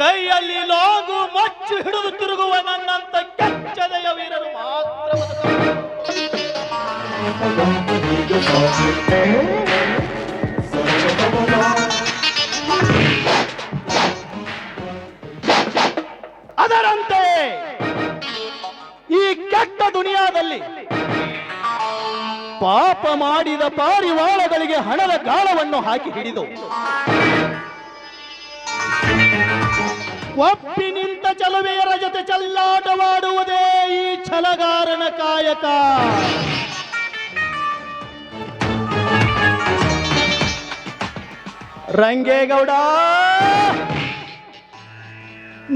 ಕೈಯಲ್ಲಿ ಲಾಗು ಮಚ್ಚು ಹಿಡಿದು ತಿರುಗುವ ನನ್ನಂತ ಕೆಚ್ಚದೆಯ ವೀರರು ಮಾತ್ರ ಅದರಂತೆ ಈ ಕೆಟ್ಟ ದುನಿಯಾದಲ್ಲಿ ಪಾಪ ಮಾಡಿದ ಪಾರಿವಾಳಗಳಿಗೆ ಹಣದ ಗಾಳವನ್ನು ಹಾಕಿ ಹಿಡಿದು ಒಪ್ಪಿ ನಿಂತ ಚಲುವೆಯರ ಜೊತೆ ಚೆಲ್ಲಾಟವಾಡುವುದೇ ಈ ಛಲಗಾರನ ಕಾಯಕ. ರಂಗೇಗೌಡ,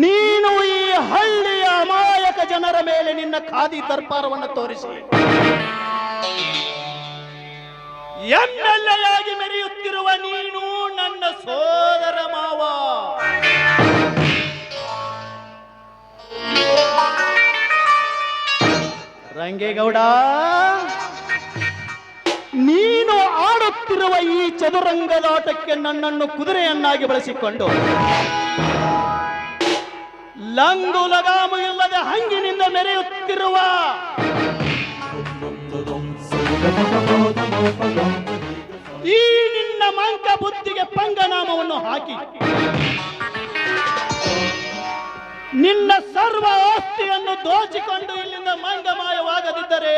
ನೀನು ಈ ಹಳ್ಳಿಯ ಅಮಾಯಕ ಜನರ ಮೇಲೆ ನಿನ್ನ ಖಾದಿ ದರ್ಬಾರವನ್ನು ತೋರಿಸಿ ಎಮ್ಮೆಲ್ಲೆಯಾಗಿ ಮೆರೆಯುತ್ತಿರುವ ನೀನು ನನ್ನ ಸೋದರ ಮಾವ. ರಂಗೇಗೌಡ, ನೀನು ಆಡುತ್ತಿರುವ ಈ ಚದುರಂಗದಾಟಕ್ಕೆ ನನ್ನನ್ನು ಕುದುರೆಯನ್ನಾಗಿ ಬಳಸಿಕೊಂಡು ಲಂಗು ಲಗಾಮು ಇಲ್ಲದೆ ಹಂಗಿನಿಂದ ಮೆರೆಯುತ್ತಿರುವ ಈ ನಿನ್ನ ಮಂಕ ಬುದ್ಧಿಗೆ ಪಂಗನಾಮವನ್ನು ಹಾಕಿ ನಿನ್ನ ಸರ್ವ ಆಸ್ತಿಯನ್ನು ದೋಚಿಕೊಂಡು ಇಲ್ಲಿಂದ ಮಂಗಮಾಯವಾಗದಿದ್ದರೆ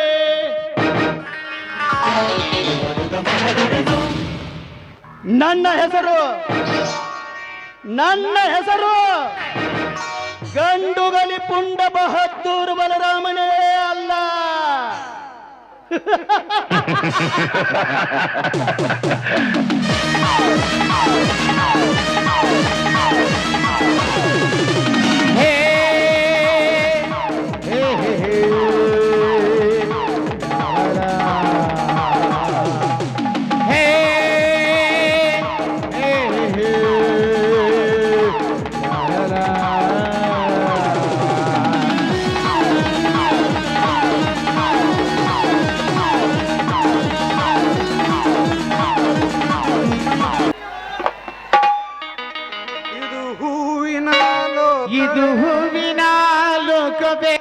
ನನ್ನ ಹೆಸರು ಗಂಡುಗಲಿ ಪುಂಡ ಬಹದ್ದೂರು ಬಲರಾಮನೇ ಅಲ್ಲ. ಇದು ಹೂವಿನ ಲೋಕವೇ,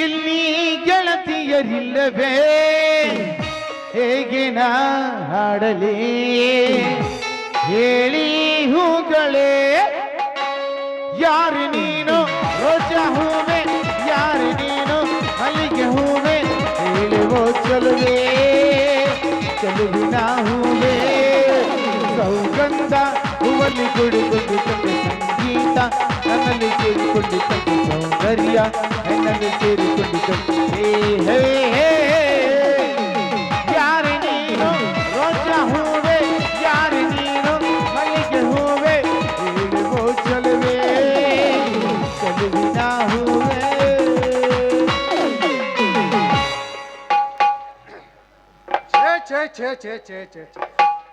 ಇಲ್ಲಿ ಗೆಳತಿಯರಿಲ್ಲವೇ, ಹೇಗೆ ನಾ ಹಾಡಲಿ ಹೇಳಿ ಹೂಗಳೇ. ಯಾರು ನೀನು ರೋಜಾ ಹೂವೆ, ಯಾರು ನೀನು ಮಲ್ಲಿಗೆ ಹೂವೆ, ಹೇಳುವೋ ಚಲುವೆ ಚಲುವಿನ ಹೂವೆ. ಸೌಗಂಧ ಹೂವಲ್ಲಿ ಕುಡಿದುಕೊಂಡು ಸಂಗೀತ, ನನ್ನಲ್ಲಿ ಸೇರಿಕೊಂಡು ಸೌಂದರ್ಯ, ನನ್ನಲ್ಲಿ ಸೇರಿಕೊಂಡು ಹೇ ಹೇ. ಯಾರು ನೀನು ರೋಜಾ ಹೂವೆ, ಯಾರು ನೀನು ಮಲ್ಲಿಗೆ ಹೂವೆ, ಹೇಳುವೋ ಚಲುವೆ ಚಲುವಿನ ಹೂವೆ. ಛೇ ಛೇ ಛೇ ಛೇ ಛೇ ಛೇ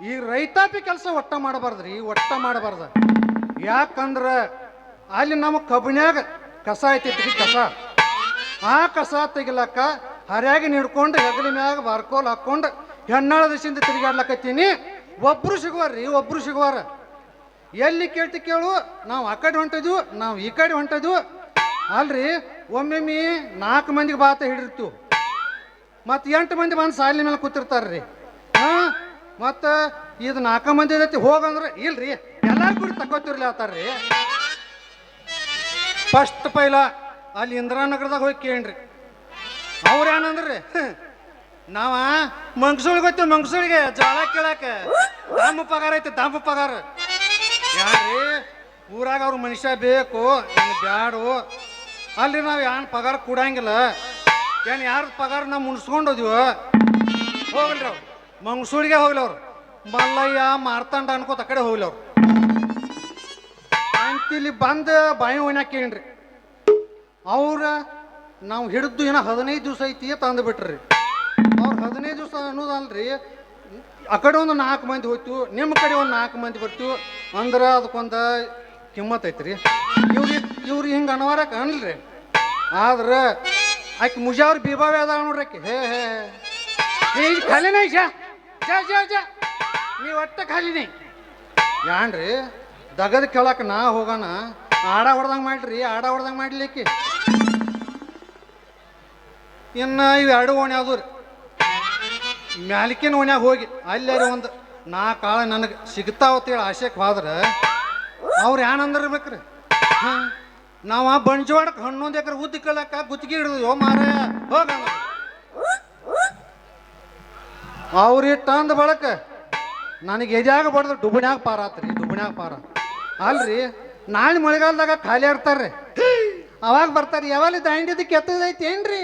ಈ ರೈತಾಪಿ ಕೆಲಸ ಒಟ್ಟ ಮಾಡಬಾರ್ದ್ರಿ, ಒಟ್ಟ ಮಾಡಬಾರ್ದ. ಯಾಕಂದ್ರೆ ಅಲ್ಲಿ ನಮ್ಮ ಕಬ್ಬಿನ್ಯಾಗ ಕಸ ಐತೈತಿ, ಕಸ ಆ ಕಸ ತೆಗಿಲಕ್ಕ ಹರ್ಯಾಗಿ ನಿಡ್ಕೊಂಡು ಹೆಗಲ ಮ್ಯಾಗ ಬಾರ್ಕೋಲ್ ಹಾಕೊಂಡು ಹೆಣ್ಣಾಳ ದಿಶಿಂದ ತಿರುಗಾಡ್ಲಕತ್ತೀನಿ. ಒಬ್ರು ಸಿಗುವಾರ್ರಿ, ಒಬ್ರು ಸಿಗುವಾರ. ಎಲ್ಲಿ ಕೇಳ್ತಿ ಕೇಳು, ನಾವು ಆ ಕಡೆ ಹೊಂಟಿದ್ವು, ನಾವು ಈ ಕಡೆ ಹೊಂಟಿದ್ವು. ಅಲ್ರಿ ಒಮ್ಮೊಮ್ಮೆ 4 ಮಂದಿಗೆ ಬಾತ ಹಿಡಿರ್ತೀವಿ, ಮತ್ತು 8 ಮಂದಿ ಬಂದು ಸಾಲಿನ ಮೇಲೆ ಕೂತಿರ್ತಾರ್ರಿ. ಹಾಂ, ಮತ್ತು ಇದು 4 ಮಂದಿ ಐತಿ ಹೋಗಂದ್ರೆ ಇಲ್ರಿ ಎಲ್ಲಾರು ಕೂಡ ತಗೋತಿರ್ಲಿ ಆತಾರ್ರಿ. ಫಸ್ಟ್ ಪೈಲ ಅಲ್ಲಿ ಇಂದಿರಾನಗರದಾಗ ಹೋಗಿ ಕೇಳ್ರಿ, ಅವ್ರು ಏನಂದ್ರಿ, ನಾವ ಮಂಗಸೂಳಿಗೆ ಹೋಗ್ತೀವಿ, ಮಂಗಸೂಳಿಗೆ ಜೋಳ ಕೇಳಕ್ಕೆ ದಮ್ಮ ಪಗಾರ ಐತಿ, ದಮ್ಮ ಪಗಾರ. ಯಾರ್ರಿ ಊರಾಗ ಅವ್ರ ಮನುಷ್ಯ ಬೇಕು ಏನು ಬ್ಯಾಡು, ಅಲ್ಲಿ ನಾವು ಯಾನ್ ಪಗಾರ ಕೊಡಂಗಿಲ್ಲ. ಏನು ಯಾರ ಪಗಾರ ನಾವು ಮುನ್ಸ್ಕೊಂಡು ಹೋದಿವ ಹೋಗಲ್ರಿ ಅವ್ರು ಮಂಗಸೂರಿಗೆ ಹೋಗ್ಲಿ ಅವ್ರು. ಮಲ್ಲಯ್ಯ ಮಾರ್ತಾಂಡ ಅನ್ಕೋತ ಆ ಕಡೆ ಹೋಗ್ಲಿ ಅವ್ರು. ಅಂತಿಲ್ಲಿ ಬಂದು ಬಾಯಿ ಓಣ್ಯಾಕ ಕೇಳ್ರಿ ಅವ್ರ ನಾವು ಹಿಡಿದು ಏನೋ 15 ದಿವಸ ಐತಿ ತಂದು ಬಿಟ್ರಿ. ಅವ್ರು 15 ದಿವಸ ಅನ್ನೋದಲ್ರಿ, ಆ ಕಡೆ ಒಂದು 4 ಮಂದಿ ಹೋಯ್ತು, ನಿಮ್ಮ ಕಡೆ ಒಂದು 4 ಮಂದಿ ಬರ್ತೀವಿ ಅಂದ್ರೆ ಅದಕ್ಕೊಂದು ಕಿಮ್ಮತ್ ಐತ್ರಿ. ಇವ್ರಿಗೆ ಹಿಂಗೆ ಅನವಾರಕ್ಕೆ ಅನ್ಲ್ರಿ. ಆದ್ರೆ ಆಕೆ ಮುಜಾವ್ರ ಬಿಬಾವೆ ಅದ ನೋಡ್ರಿ ಆಕೆ. ಹೇ ಖಾಲಿನೇ ಜಾ ಜಾ ಜಾ ಜಾ ನೀವು ಒಟ್ಟ ಖಾಲಿನೇ ಯಾನ್ರಿ ದಗದ ಕೇಳಕ್ಕೆ ನಾ ಹೋಗೋಣ. ಆಡ ಹೊಡ್ದಂಗೆ ಮಾಡ್ರಿ, ಆಡ ಹೊಡ್ದಂಗೆ ಮಾಡ್ಲಿಕ್ಕೆ. ಇನ್ನು ಇವು 2 ಓಣಿ ಅದು ರೀ ಮ್ಯಾಲಿಕಿನ ಓಣ್ಯಾಗ ಹೋಗಿ ಅಲ್ಲಾರಿ ಒಂದು 4 ಕಾಳ ನನಗೆ ಸಿಗ್ತಾವತ್ತೇಳಿ ಆಸೆಗೆ ಹೋದ್ರೆ ಅವ್ರು ಏನಂದಿರ್ಬೇಕ್ರಿ. ಹಾಂ ನಾವು ಬಂಜವಾಡಕ್ಕೆ 11 ಎಕರೆ ಉದ್ದಿ ಕೇಳಕ್ಕೆ ಗುತ್ತಿಗೆ ಹಿಡಿದು ಮಾರ ಹೋಗ ಅವ್ರಿಗೆ ತಂದ ಬಳಕ ನನಗೆ ಎದ್ಯಾಗ ಬಡ್ದು ಡುಬಣ್ಯಾಗ ಪಾರ ಆತ್ರಿ. ಡುಬಣ್ಯಾಗ ಪಾರ ಅಲ್ರಿ ನಾಳೆ ಮಳೆಗಾಲದಾಗ ಖಾಲಿ ಆಡ್ತಾರ್ರಿ. ಅವಾಗ ಬರ್ತಾರೆ ಯಾವಾಗ ದಾಂಡಿದ ಕೆತ್ತದೈತಿ ಏನ್ರಿ.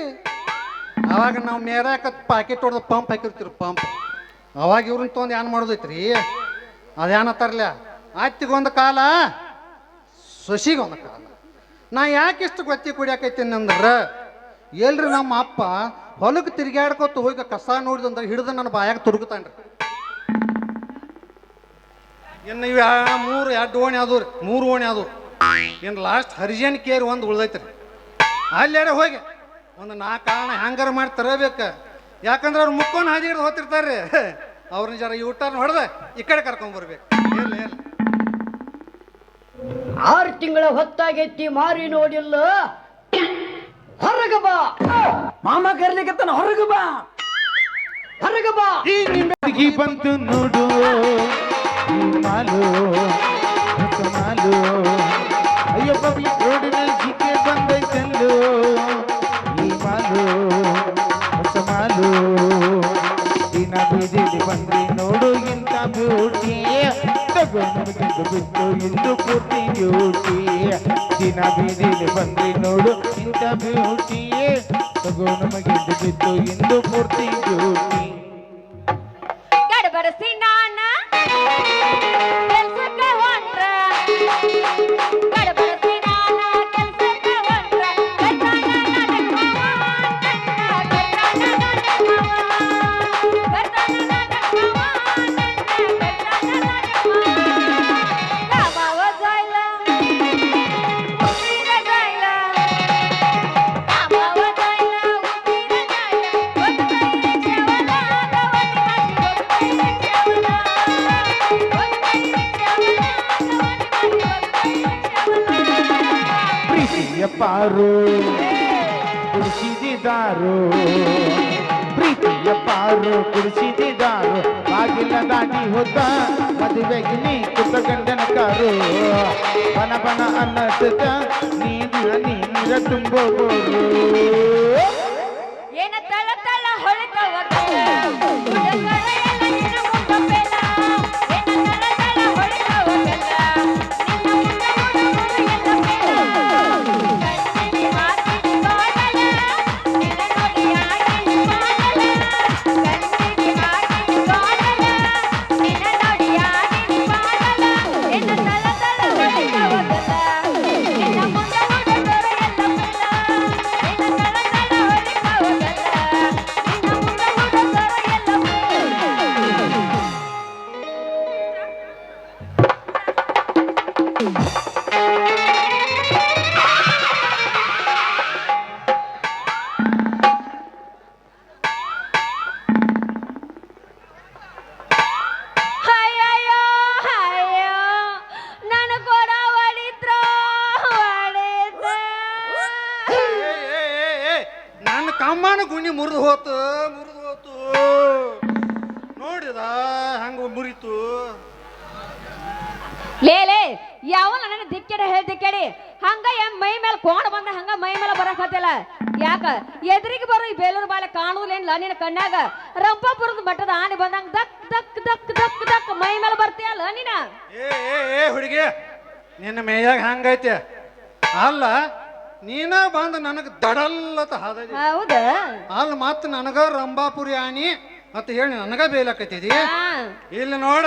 ಅವಾಗ ನಾವು ನೇರಾಕ ಪಾಕೆಟ್ ಹೊಡೆದು ಪಂಪ್ ಹಾಕಿರ್ತೀವಿ ಪಂಪ್. ಅವಾಗ ಇವ್ರನ್ನ ತೊಗೊಂಡು ಏನು ಮಾಡೋದೈತ್ರಿ ಅದೇನತ್ತಾರಲ್ಲ ಅತ್ತಿಗೊಂದು ಕಾಲ ಸೊಸಿಗೊಂದು ಕಾಲ. ನಾ ಯಾಕೆ ಇಷ್ಟು ಗೊತ್ತಿ ಕುಡಿಯಾಕೈತೀನಿ ಅಂದ್ರೆ ಎಲ್ರಿ ನಮ್ಮ ಅಪ್ಪ ಹೊಲಕ್ಕೆ ತಿರುಗಾಡ್ಕೊತ ಹೋಗಿ ಕಸ ನೋಡಿದಂದ್ರೆ ಹಿಡಿದು ನನ್ನ ಬಾಯಾಗ ತುರುಗುತ್ತಾನ್ರಿ. ಇನ್ನು ಇವು 2 ಓಣಿ ಅದು ರೀ 3 ಓಣಿ ಅದು. ಇನ್ನು ಲಾಸ್ಟ್ ಹರಿಜನ್ ಕೇರಿ ಒಂದು ಉಳ್ದೈತ್ರಿ. ಅಲ್ಲಾರ ಹೋಗಿ ಒಂದು 4 ಕಾರಣ ಹ್ಯಾಂಗಾರ ಮಾಡಿ ತರಬೇಕು. ಯಾಕಂದ್ರೆ ಅವ್ರು ಮುಕ್ಕೊಂಡು ಹಾದಿ ಹಿಡಿದು ಹೋಗ್ತಿರ್ತಾರೆ. ಅವ್ರನ್ನ ಜರ ಊಟನ ಹೊಡೆದ ಈ ಕಡೆ ಕರ್ಕೊಂಡ್ಬರ್ಬೇಕು. ಇಲ್ಲ ಇಲ್ಲ 6 ತಿಂಗಳ ಹೊತ್ತಾಗೆತ್ತಿ ಮಾರಿ ನೋಡಿಲ್ಲ. ಹೊರಗ ಬಾ ಮಾಮ ಕರ್ಲಿಕತ್ತನ. ಹೊರಗ ಬಾ ಹೊರಗ ಬಾ. ಬಂತು ನೋಡು ಮಾಲು ಮಾಲು. ಅಯ್ಯೋ ಪಬ್ಲಿಕ್ ರೋಡಿನಲ್ಲಿ ಜಿಕೆ ಬಂದೈತಲ್ಲು ಈ ಮಾಲು ಹೊಸ ಮಾಲು. ದಿನ ಬೀದಿಲಿ ಬಂದ್ರಿ ನೋಡು ಇಂಥ ಬ್ಯೂಟಿ ತಗೊಂಡು ಬಿಟ್ಟು ಇಂದು ಪೂರ್ತಿ ಡ್ಯೂಟಿ. ದಿನ ಬೀದಿಲಿ ಬಂದ್ರಿ ನೋಡು ಇಂಥ ಬ್ಯೂಟಿ ತಗೋ ನಮಗೆಂದು ಬಿಟ್ಟು ಇಂದು ಪೂರ್ತಿ ಡ್ಯೂಟಿ. ಗಡಬಡಿಸಿ ನಾನ ಕೆಲ್ಸಕ್ಕೆ ಹೊಂಟ್ರ ಗಡಬಡಿಸಿ ನಾನ ಕೆಲ್ಸಕ್ಕೆ ಹೊಂಟ್ರ ಪಾರು ಕುಡಿಸಿದಾರು ಪ್ರೀತಿಯ ಪಾರು ಕುಡಿಸಿದಾರು. ಬಾಗಿಲ ದಾಟಿ ಹೋದ ಮದುವೆಗೆ ನೀ ಕುತ್ತ ಗಂಡನ ಕಾರು. ಬನ ಬನ ಅನ್ನದ ನೀರ ತುಂಬೋರು. ಏನ ತಳ ತಳ ಹೊಳಕವ ಕಮ್ಮನ ಗುಣಿ ಮುರಿದು ಹೋತು ನೋಡಿದ ಹಂಗ ಮುರಿತು. ಲೇ ಯಾವ ನನ್ನ ದಿಕ್ಕೆಡೆ ಹೇಳ್ದಿಕ್ಕೆಡಿ ಹಂಗ ಮೈ ಮೇಲೆ ಕೋಣ ಬಂದ ಹಂಗ ಮೈ ಮೇಲೆ ಬರಕ್ ಹತ್ತಿಲ್ಲ. ಯಾಕ ಎದುರಿಗೆ ಬರೋ ಈ ಬೇಲೂರು ಬಾಳೆ ಕಾಣುವುದೇನಿಲ್ಲ ನಿನ್ನ ಕಣ್ಣಾಗ. ರಂಪಾಪುರದ ಮಠದ ಆನೆ ಬಂದಂಗ ದಕ್ ದಕ್ ದಕ್ ದಕ್ ದಕ್ ಮೈ ಮೇಲೆ ಬರ್ತೀಯಲ್ಲ ನೀನ. ಏ ಹುಡುಗಿ ನಿನ್ನ ಮೇಯಾಗ ಹಂಗೈತೆ ಅಲ್ಲ ನೀನ ಬಂದು ನನಗೆ ದಡಲ್ಲತ ಹಾದ ಹೌದಾ ಅಲ್ಲಿ ಮತ್ತೆ ನನಗ ರಂಭಾಪುರಿ ಆನಿ ಅಂತ ಹೇಳಿ ನನಗ ಬೇಲಕತ್ತಿದಿ ಹಾ. ಇಲ್ಲಿ ನೋಡ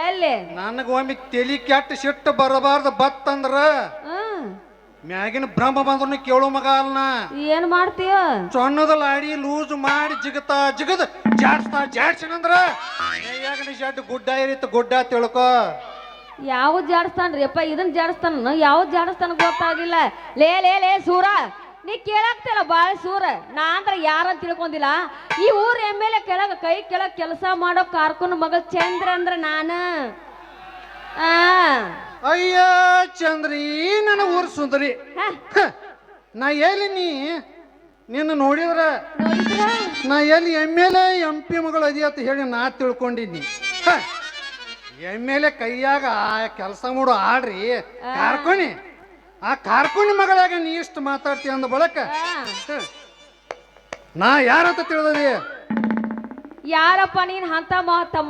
ಎಲ್ಲಿ ನನಗ ಒಮ್ಮೆ ತಲಿ ಕೆಟ್ಟ ಸಿಟ್ಟು ಬರಬಾರ್ದು ಬತ್ತಂದ್ರ ಹ್ಮ್ ಮ್ಯಾಗಿನ ಬ್ರಹ್ಮ ಬಂದ್ರು ಕೇಳೋ ಮಗ ಅಲ್ನ ಏನ್ ಮಾಡ್ತೀಯ ಸಣ್ಣದ ಲಾಡಿ ಲೂಸ್ ಮಾಡಿ ಜಿಗದ ಜಾಡ್ಸಿನಂದ್ರ ಕೈಯಾಗನ ಜಡ್ ಗುಡ್ಡ ಇರಿತ್ತು ಗುಡ್ಡ ತಿಳ್ಕೊ ಯಾವ್ದು ಜಾಡಿಸ್ತಾನ್ರಿ ಅಪ್ಪ ಇದನ್ನ ಜಾಡಿಸ್ತಾನ ಯಾವ್ದು ಜಾಡಿಸ್ತಾನ ಗೊತ್ತಾಗಿಲ್ಲ ಲೇ ಲೇ ಲೇ ಸೂರ ನೀ ಕೇಳಾಕ್ತಿಲ್ಲ ಬಾಳ ಸೂರ ನಾ ಅಂದ್ರ ಯಾರಂತ ತಿಳ್ಕೊಂಡಿಲ್ಲ ಈ ಊರ್ ಎಮ್ಮೆಲೆ ಕೆಳಗ ಕೈ ಕೆಳಗ್ ಕೆಲಸ ಮಾಡೋ ಕಾರ್ಕುನ್ ಮಗ ಚಂದ್ರ ಅಂದ್ರ ನಾನ ಆ ಅಯ್ಯ ಚಂದ್ರಿ ನನ್ನ ಊರ್ ಸುಂದರಿ ಹ, ನಾ ಎಲ್ಲಿ ನಿನ್ನ ನೋಡಿದ್ರ ನೋಡಿದ್ರ ನಾ ಎಲ್ಲಿ ಎಮ್ಮೆಲೆ MP ಮಗಳು ಅದಿ ಅಂತ ಹೇಳಿ ನಾ ತಿಳ್ಕೊಂಡಿದ್ನಿ ಎಮ್ಮೆಲೆ ಕೈಯಾಗ ಕೆಲಸ ಮಾಡೋ ಆಡ್ರಿ ಕಾರ್ಕೊನಿ ಆ ಕಾರ್ಕೊನಿ ಮಗಳಾಗ ನೀ ಇಷ್ಟು ಮಾತಾಡ್ತಿ ಅಂದ ಬಳಕ ನಾ ಯಾರಂತ ತಿಳಿದಿ ಯಾರಪ್ಪ ನೀನ್ ಅಂತ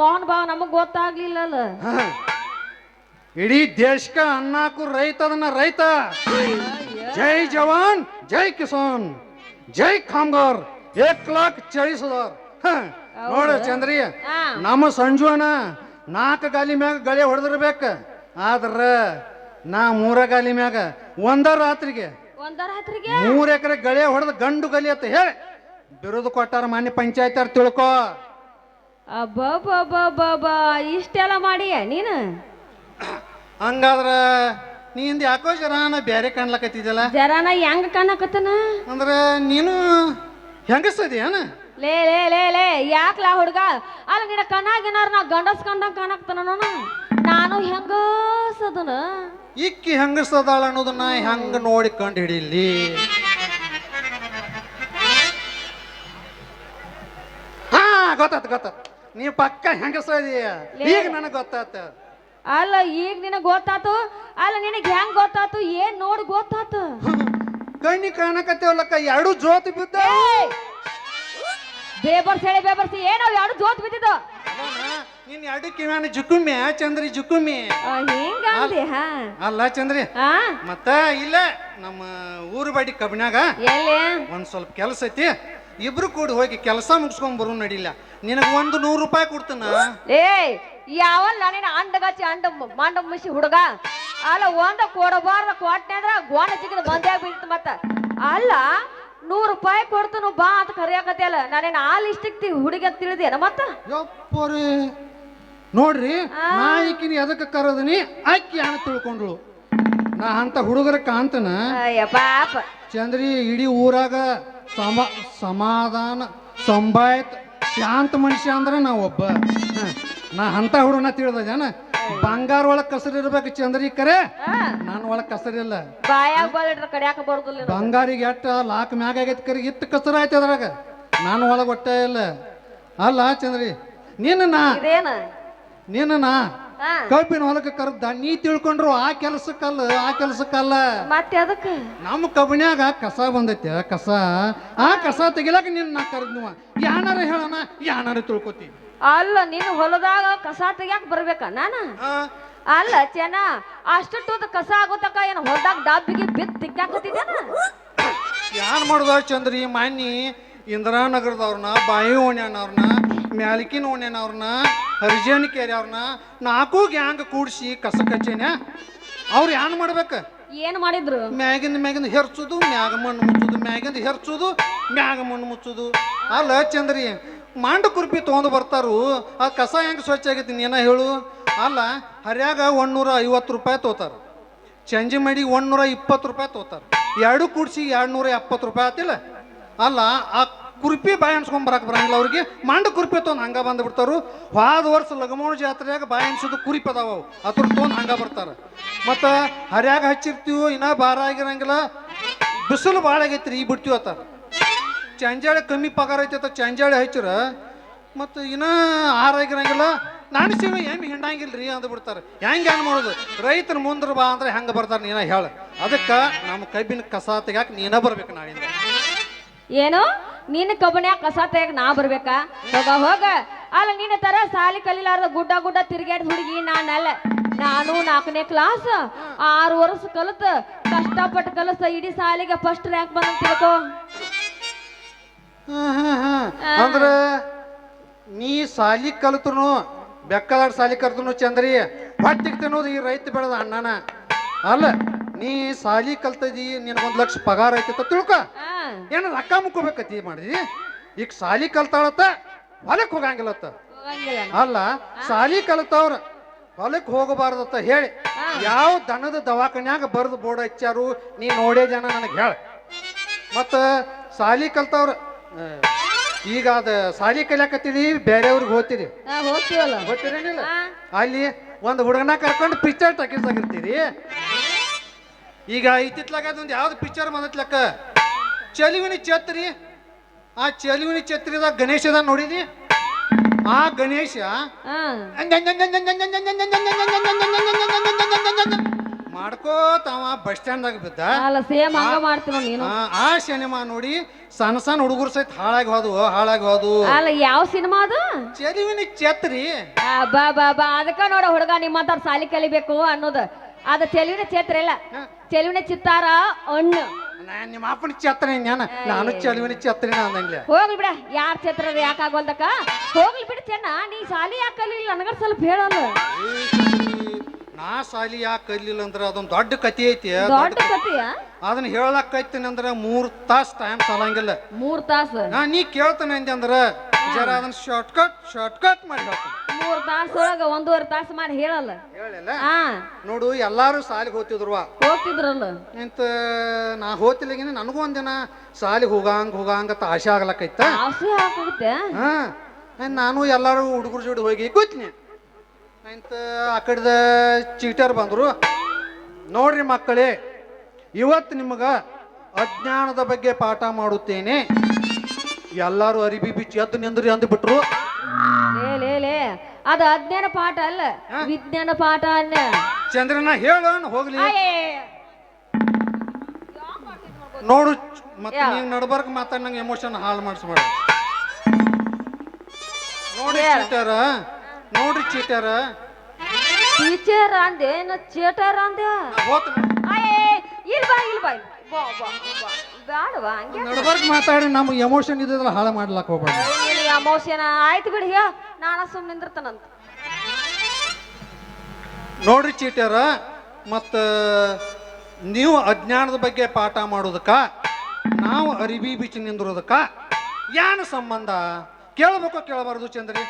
ಮೋಹನ್ ಭಾವ ನಮಗ್ ಗೊತ್ತಾಗ್ಲಿಲ್ಲಲ್ಲ ಇಡೀ ದೇಶಕ್ಕ ಅನ್ನಾಕು ರೈತ ಅದನ್ನ ರೈತ ಜೈ ಜವಾನ್ ಜೈ ಕಿಸಾನ್ ಜೈ ಕಾಮಗಾರ್ 1,40,40,000 ನೋಡ ಚಂದ್ರಿ ನಮ್ಮ ಸಂಜುವನ 4 ಗಾಲಿ ಮ್ಯಾಗ ಗಳೆ ಹೊಡೆದಿರ್ಬೇಕ ಆದ್ರ ನಾ 3 ಗಾಲಿ ಮ್ಯಾಗ ಒಂದ ರಾತ್ರಿಗೆ 3 ಎಕರೆ ಗಳೆ ಹೊಡೆದ ಗಂಡು ಗಲಿ ಅಂತ ಹೇಳಿ ಬಿರುದು ಕೊಟ್ಟಾರ ಮಾನ್ಯ ಪಂಚಾಯತ್ ಅವ್ರು ತಿಳ್ಕೊ ಅಬ್ಬಬ್ಬಬ್ಬಬ್ಬ ಇಷ್ಟೆಲ್ಲ ಮಾಡಿಯ ನೀನು ಹಂಗಾದ್ರ ನೀಂದ ಯಾಕೋ ಜರಾನ ಬ್ಯಾರೆ ಕಾಣ್ಲಕತ್ತಿದ್ದಲ್ಲ ಜರಾನ ಹೆಂಗ ಕಾಣಕತ್ತನ ಅಂದ್ರ ನೀನು ಹೆಂಗಸ್ತದೇನ ಲೇ ಲೇ ಲೇ ಲೇ ಯಾಕ್ಲಾ ಹುಡ್ಗ ಅಲ್ಲ ನಿನ್ನ ಕಣ್ಣಾಗಿನಾರ ನಾ ಗಂಡಸ್ ಕಂಡಂಗ ಕಾಣಕ್ತಾನ ನಾನು ಹೆಂಗಸದನ ಇಕ್ಕಿ ಹೆಂಗಸ್ತದಾಳ ಅನ್ನೋದನ್ನ ಹೆಂಗ ನೋಡಿ ಕಂಡು ಹಿಡಿಲಿ ಹಾ ಗೊತ್ತಾತ ನೀ ಪಕ್ಕ ಹೆಂಗಸದೀಯ ಈಗ ನನಗೆ ಗೊತ್ತಾತ ಅಲ್ಲ ಈಗ ನಿನಗ್ ಗೊತ್ತಾತು ಅಲ್ಲ ನಿನಗ್ ಹೆಂಗ್ ಗೊತ್ತಾತು ಏನ್ ನೋಡಿ ಗೊತ್ತಾತು ಕಣ್ಣಿ ಕಾಣಕತ್ತೇವಲ್ಲಕ್ಕ ಎರಡು ಜೋತ್ ಬಿದ್ದ ಬೇಬರ್ಸ್ ಹೇಳಿ ಬೇಬರ್ಸಿ ಏನೋ ಎರಡು ಜೋತ್ ಬಿದ್ದಿದ್ದು ನಿನ್ ಎರಡು ಕಿವ್ಯಾನ ಜುಕುಮಿ ಚಂದ್ರಿ ಜುಕುಮಿ ಹಿಂಗ ಅಂದಿ ಹಾ ಅಲ್ಲ ಚಂದ್ರಿ ಆ ಮತ್ತ ಇಲ್ಲ ನಮ್ಮ ಊರು ಬಾಡಿ ಕಬ್ಬಿನಾಗ ಎಲ್ಲಿ ಒಂದ್ ಸ್ವಲ್ಪ ಕೆಲಸ ಐತಿ ಇಬ್ರು ಕೂಡಿ ಹೋಗಿ ಕೆಲಸ ಮುಗಿಸ್ಕೊಂಡ್ ಬರು ನಡಿಲ್ಲ ನಿನಗ 100 ರೂಪಾಯಿ ಕೊಡ್ತಾನ ಏ ಯಾವಲ್ಲ ನೀನು ಅಂಡಗಚ್ಚಿ ಮಂಡ ಮುಸಿ ಹುಡುಗ ಅಲ್ಲ ಒಂದ ಕೊಡಬಾರ್ದ ಕೊಟ್ಟೆ ಅಂದ್ರ ಗೋಣ ಚಿಕ್ಕದ ಬಂದೇ ಆಗ್ಬಿಡ್ತು ಮತ್ತ ಅಲ್ಲ 100 ರೂಪಾಯಿ ಕೊಡ್ತನು ಬಾ ಅಂತ ಕರಿಯಾಕತ್ತೆ ಅಲ್ಲ ನಾನೇನು ಆ ಲಿಸ್ಟಿಗೆ ಹುಡುಗಿ ಅಂತ ತಿಳಿದೇನ ಮತ್ತ ಯಪ್ಪರಿ ನೋಡ್ರಿ ನಾ ಈಕಿನ ಎದಕ್ಕೆ ಕರದನಿ ಆಕಿ ಯಾನ ತಿಳ್ಕೊಂಡ್ಳು ನಾ ಅಂತ ಹುಡುಗರ ಕಾಂತನ ಪಾಪ ಚಂದ್ರಿ ಇಡೀ ಊರಾಗ ಸಮಾಧಾನ ಸಂಭಾಯತ್ ಶಾಂತ ಮನುಷ್ಯ ಅಂದ್ರೆ ನಾ ಒಬ್ಬ ನಾ ಅಂತ ಹುಡುಗನ ತಿಳಿದ ಬಂಗಾರ ಒಳಗ್ ಕಸರ್ ಇರ್ಬೇಕು ಚಂದ್ರಿ ಕರೆ ನಾನು ಒಳಗ್ ಕಸರಿಲ್ಲ ಬಾಯಾಗ ಬಾಳಿಡ್ರ ಕಡ್ಯಾಕ ಬರುದಿಲ್ಲ ಬಂಗಾರಿಗೆ ಎಟ್ಟ ಲಾಕ್ ಮ್ಯಾಗ ಆಗೈತಿ ಕರೆ ಇಟ್ಟು ಕಸರ ಆಯ್ತು ಅದ್ರಾಗ ನಾನು ಒಳಗ್ ಒಟ್ಟೆ ಇಲ್ಲ ಅಲ್ಲ ಚಂದ್ರಿ ನೀನ ಕಬ್ಬಿನ ಹೊಲಕ್ಕೆ ಕರೆದ ನೀ ತಿಳ್ಕೊಂಡ್ರು ಆ ಕೆಲ್ಸಕ್ಕಲ್ಲ ಮತ್ತೆ ಅದಕ್ಕೆ ನಮ್ಮ ಕಬ್ಬಿನ್ಯಾಗ ಕಸ ಬಂದೈತೆ ಆ ಕಸ ತೆಗಿಲಾಕ ನಿನ್ನ ನಾ ಕರೆದ್ನುವ ಯಾನಾರ ಹೇಳೋಣ ಯಾನಾರ ತಿಳ್ಕೊತಿ ಅಲ್ಲ ನೀನು ಹೊಲದಾಗ ಕಸ ತೆಗ್ಯಾಕ ಬರ್ಬೇಕ ನಾನ ಅಲ್ಲ ಚೆನ್ನ ಅಷ್ಟು ಕಸ ಆಗೋತಕ ಏನು ಹೊಲದಾಗ ಡಬ್ಬಿಗೆ ಬಿದ್ದು ತಿಕ್ಕಾಕತ್ತಿದ್ದೇನ ಯಾನ್ ಮಾಡ್ದ ಚಂದ್ರಿ ಮಾನ್ನಿ ಇಂದಿರಾನಗರದವ್ರನ್ನ ಬಾಯಿ ಓಣ್ಯಾನವ್ರನ್ನ ಮ್ಯಾಲಿಕಿನ ಓಣ್ಯಾನವ್ರನ್ನ ಹರಿಜನ್ ಕೇರಿ ಅವ್ರನ್ನ 4 ಗ್ಯಾಂಗ್ ಕೂಡಿಸಿ ಕಸ ಕಚ್ಚೇನ ಅವ್ರು ಏನ್ ಮಾಡ್ಬೇಕ ಏನ್ ಮಾಡಿದ್ರು ಮ್ಯಾಗಿಂದ ಹೆರ್ಚುದು ಮ್ಯಾಗ ಮಣ್ಣು ಮುಚ್ಚುದು ಮ್ಯಾಗಿಂದ ಹೆರ್ಚುದು ಮ್ಯಾಗ ಮಣ್ಣು ಮುಚ್ಚುದು ಅಲ್ಲ ಚಂದ್ರಿ ಮಾಂಡ ಕುರ್ಪಿ ತೊಗೊಂಡು ಬರ್ತಾರು ಆ ಕಸ ಹೆಂಗೆ ಸ್ವಚ್ಛ ಆಗೈತಿ ನೀನ ಹೇಳು ಅಲ್ಲ ಹರ್ಯಾಗ 150 ರೂಪಾಯಿ ತೋತಾರ ಚಂಜಿ ಮಾಡಿ 120 ರೂಪಾಯಿ ತೋತಾರ ಎರಡು ಕೂಡಿಸಿ 270 ರೂಪಾಯಿ ಆತಿಲ್ಲ ಅಲ್ಲ ಆ ಕುರ್ಪಿ ಬಾಯಿ ಅನ್ಸ್ಕೊಂಡ್ ಬರಕ್ ಬರಂಗಿಲ್ಲ ಅವ್ರಿಗೆ ಮಾಂಡ ಕುರ್ಪಿ ತೊಗೊಂಡು ಹಂಗ ಬಂದ್ಬಿಡ್ತಾರು ಹೋದ ವರ್ಷ ಲಗಮೋಣ ಜಾತ್ರೆಯಾಗ ಬಾಯಿ ಅನ್ಸೋದು ಕುರಿಪಿ ಅದಾವ ಅದ್ರ ತೊಗೊಂಡು ಹಂಗ ಬರ್ತಾರ ಮತ್ತು ಹರ್ಯಾಗ ಹಚ್ಚಿರ್ತೀವಿ ಇನ್ನೂ ಭಾರ ಆಗಿರಂಗಿಲ್ಲ ಬಿಸಿಲು ಭಾಳ ಆಗೈತ್ರಿ ಈ ಬಿಡ್ತೀವಿ ಅತ್ತಾರ ಚಂಜಾಳೆ ಕಮ್ಮಿ ಪಗಾರ ಐತೆ ಚಂಜಾಳೆ ಹಚ್ಚಿರ ಮತ್ತು ಇನ್ನೂ ಆರಾಗಿರಂಗಿಲ್ಲ ನಾನು ಸೇವೆ ಎಮ್ಮೆ ಹಿಂಡಂಗಿಲ್ರಿ ಅಂದ್ಬಿಡ್ತಾರೆ ಹೆಂಗೆ ಏನು ಮಾಡೋದು ರೈತನ ಮುಂದ್ರ ಬಾ ಅಂದ್ರೆ ಹೆಂಗೆ ಬರ್ತಾರೆ ನೀನ ಹೇಳ ಅದಕ್ಕೆ ನಮ್ಮ ಕಬ್ಬಿನ ಕಸ ತೆಗ್ಯಾಕ ನೀನ ಬರ್ಬೇಕು ನಾಳಿಂದ ಏನು ನೀನು ಕಬ್ಬನ್ಯಾಗ ಕಸ ತೆಗ ನಾ ಬರ್ಬೇಕಾ ಹೋಗ ಅಲ್ಲ ನಿನ್ನ ತರ ಸಾಲಿ ಕಲಿಲಾರ್ದ ಗುಡ್ಡ ತಿರುಗಾಡಿ ಹುಡುಗಿ ನಾನಲ್ಲ ನಾನು 4ನೇ ಕ್ಲಾಸ್ 6 ವರ್ಷ ಕಲಿತ ಕಷ್ಟಪಟ್ಟು ಕಲಿಸ ಇಡೀ ಸಾಲಿಗೆ ಫಸ್ಟ್ ರ್ಯಾಂಕ್ ಬಂದಂತ ತಿಳ್ಕೊ. ಅಂದ್ರ ನೀ ಸಾಲಿ ಕಲ್ತನು ಬೆಕ್ಕದಾಡ ಸಾಲಿ ಕಲ್ತನು ಚಂದ್ರಿ ಹೊಟ್ಟಿಗೆ ತಿನ್ನೋದು ಈ ರೈತ ಬೆಳೆದ ಅಣ್ಣನ ಅಲ್ಲ. ನೀ ಸಾಲಿ ಕಲ್ತದಿ ನಿನಗೊಂದ್ ಲಕ್ಷ ಪಗಾರ ಐತಿ ತಿಳ್ಕೊ. ಏನ ರೊಕ್ಕ ಮುಕ್ಕೋಬೇಕತಿ ಮಾಡಿದಿ. ಈಗ ಸಾಲಿ ಕಲ್ತಾಳತ್ತ ಹೊಲಕ್ಕೆ ಹೋಗಂಗಿಲ್ಲತ್ತ. ಅಲ್ಲ ಸಾಲಿ ಕಲ್ತವ್ರ ಹೊಲಕ್ಕೆ ಹೋಗಬಾರ್ದತ್ತ ಹೇಳಿ ಯಾವ ದನದ ದವಾಖಾನ್ಯಾಗ ಬರೆದು ಬೋರ್ಡ್ ಹಚ್ಚಾರು ನೀ ನೋಡೇ ಜನ ನನಗೆ ಹೇಳ. ಮತ್ತ ಸಾಲಿ ಕಲ್ತವ್ರ ಈಗ ಅದ ಸಾಲಿ ಕಲಿಯಾಕತ್ತಿದಿ ಬೇರೆಯವ್ರಿಗೆ ಹೋಗ್ತಿದಿ ಹೋಗ್ತೀವಲ್ಲ ಗೊತ್ತಿರೇನಿಲ್ಲ. ಅಲ್ಲಿ ಒಂದು ಹುಡುಗನ ಕರ್ಕೊಂಡು ಪಿಕ್ಚರ್ ಟಕೀಸಾಗಿರ್ತೀರಿ. ಈಗ ಇತ್ತಿತ್ಲಾಗ ಅದೊಂದು ಯಾವ್ದು ಪಿಕ್ಚರ್ ಬಂದತ್ಲಕ್ಕ ಚಲಿವಿನಿ ಛತ್ರಿ. ಆ ಚಲಿವಿನಿ ಛತ್ರಿದಾಗ ಗಣೇಶದ ನೋಡಿದಿ. ಆ ಗಣೇಶ ಮಾಡ್ಕೋತಾವ ಬಸ್ ಸ್ಟ್ಯಾಂಡ್ದಾಗ ಬಿದ್ದ. ಸೇಮ್ ಹಂಗ ಮಾಡ್ತೀವಿ ನೀನು. ಆ ಸಿನಿಮಾ ನೋಡಿ ಸಣ್ಣ ಸಣ್ಣ ಹುಡುಗರು ಸಹಿತ ಹಾಳಾಗಿ ಹೋದು. ಅಲ್ಲ ಯಾವ ಸಿನಿಮಾ ಅದು? ಚಲಿವಿನಿ ಛತ್ರಿ. ಬಾ ಬಾ ಬಾ ಅದಕ್ಕ ನೋಡ ಹುಡುಗ ನಿಮ್ಮ ಸಾಲಿ ಕಲಿಬೇಕು ಅನ್ನೋದು. ಅದ ಚೆಲುವಿನ ಛತ್ರ ಇಲ್ಲ, ಚೆಲುವಿನ ಚಿತ್ತಾರ ಹಣ್ಣು. ನಿಮ್ಮ ಅಪ್ಪನ ಛತ್ರ ನಾನು ಚಲಿವಿನ ಛತ್ರಿನ ಅಂದಂಗ್ಲ. ಹೋಗ್ಲಿ ಬಿಡ, ಯಾರ ಛತ್ರ ಯಾಕೆ ಆಗೋಲ್ದಕ್ಕ ಹೋಗ್ಲಿ ಬಿಡ. ಚೆನ್ನ ನೀ ಸಾಲಿ ಯಾಕೆ ಕಲಿಲ್ಲ ನನಗ ಸ್ವಲ್ಪ ಹೇಳಲ್ಲ. ನಾ ಸಾಲಿ ಯಾಕೆ ಕಲಿಲ್ಲ ಅಂದ್ರ ಅದೊಂದು ದೊಡ್ಡ ಕತಿ ಐತಿ. ದೊಡ್ಡ ಕತಿಯ ಅದನ್ನ ಹೇಳಕೈತೀನಿ ಅಂದ್ರ 3 ತಾಸು ಟೈಮ್ ಸಾಲಂಗಿಲ್ಲ. 3 ತಾಸು ನೀ ಕೇಳ್ತಾನೆ ಅಂದೆ ಅಂದ್ರ ಜರ ಅದನ್ನ ಶಾರ್ಟ್ಕಟ್ ಮಾಡಿ ಹೇಳ್ತಾನೆ. 3 ತಾಸು ಒಳಗ 1.5 ತಾಸು ಮಾಡಿ ಹೇಳಲ್ಲ. ಹೇಳಿಲ್ಲ ನೋಡು, ಎಲ್ಲಾರು ಸಾಲಿಗೆ ಹೋಗ್ತಿದ್ರಲ್ಲ ಇಂತ ನಾ ಹೋತಿಲ್ಲಗಿನ ನನಗೂ ಒಂದಿನ ಸಾಲಿಗೆ ಹೋಗಂಗತ್ತ ಆಸೆ ಆಗ್ಲಕ್ಕೈತ. ಆಸೆ ಹಾಕೋಗುತ್ತೆ. ನಾನು ಎಲ್ಲಾರು ಹುಡುಗರ ಜೋಡಿ ಹೋಗಿ ಕೂತ್ನಿ. ಇಂತ ಆ ಕಡೆದ ಚೀಟರ್ ಬಂದ್ರು. ನೋಡ್ರಿ ಮಕ್ಕಳೇ, ಇವತ್ತು ನಿಮಗ ಅಜ್ಞಾನದ ಬಗ್ಗೆ ಪಾಠ ಮಾಡುತ್ತೇನೆ. ಎಲ್ಲಾರು ಅರಿಬಿ ಬಿಚ್ಚಿ ಎದ್ದು ನಿಂದ್ರಿ ಅಂದ್ಬಿಟ್ರು. ಲೇ ಅದು ಅಜ್ಞಾನ ಪಾಠ ಅಲ್ಲ, ವಿಜ್ಞಾನ ಪಾಠ ಅಲ್ಲ. ಚಂದ್ರನ ಹೇಳೋಣ ಹೋಗ್ಲಿ. ನೋಡು ಮತ್ತೆ ನೀವ್ ನಡ್ಬರ್ಕ್ ಮಾತಾಡ ನಂಗೆ ಎಮೋಷನ್ ಹಾಳು ಮಾಡಿಸ್ಬೇಡ. ನೋಡ್ರಿ ಚೀಟರ ಟೀಚರ್ ಅಂದೆ ಚೇಟರ್ ಅಂದೆ. ಬೇಡವಾ ಹಂಗೆ ನಡ್ಬರ್ಕ್ ಮಾತಾಡಿ ನಮ್ಮ ಎಮೋಷನ್ ಇದ್ದಿದ್ರೆ ಹಾಳು ಮಾಡ್ಲಾಕ್ ಹೋಗ್ಬೇಡ. ಎಮೋಷನ್ ಆಯ್ತು ಬಿಡಿ, ಹೇಳ ನಾನ ಸುಮ್ಮನೆ ನಿಂದಿರ್ತಾನಂತ. ನೋಡ್ರಿ ಚೀಟರ, ಮತ್ತ ನೀವು ಅಜ್ಞಾನದ ಬಗ್ಗೆ ಪಾಠ ಮಾಡೋದಕ್ಕ ನಾವು ಅರಿಬಿ ಬಿಚ್ಚಿ ನಿಂದಿರೋದಕ್ಕ ಏನು ಸಂಬಂಧ? ಕೇಳಬೇಕೋ ಕೇಳಬಾರ್ದು ಚಂದ್ರಿ?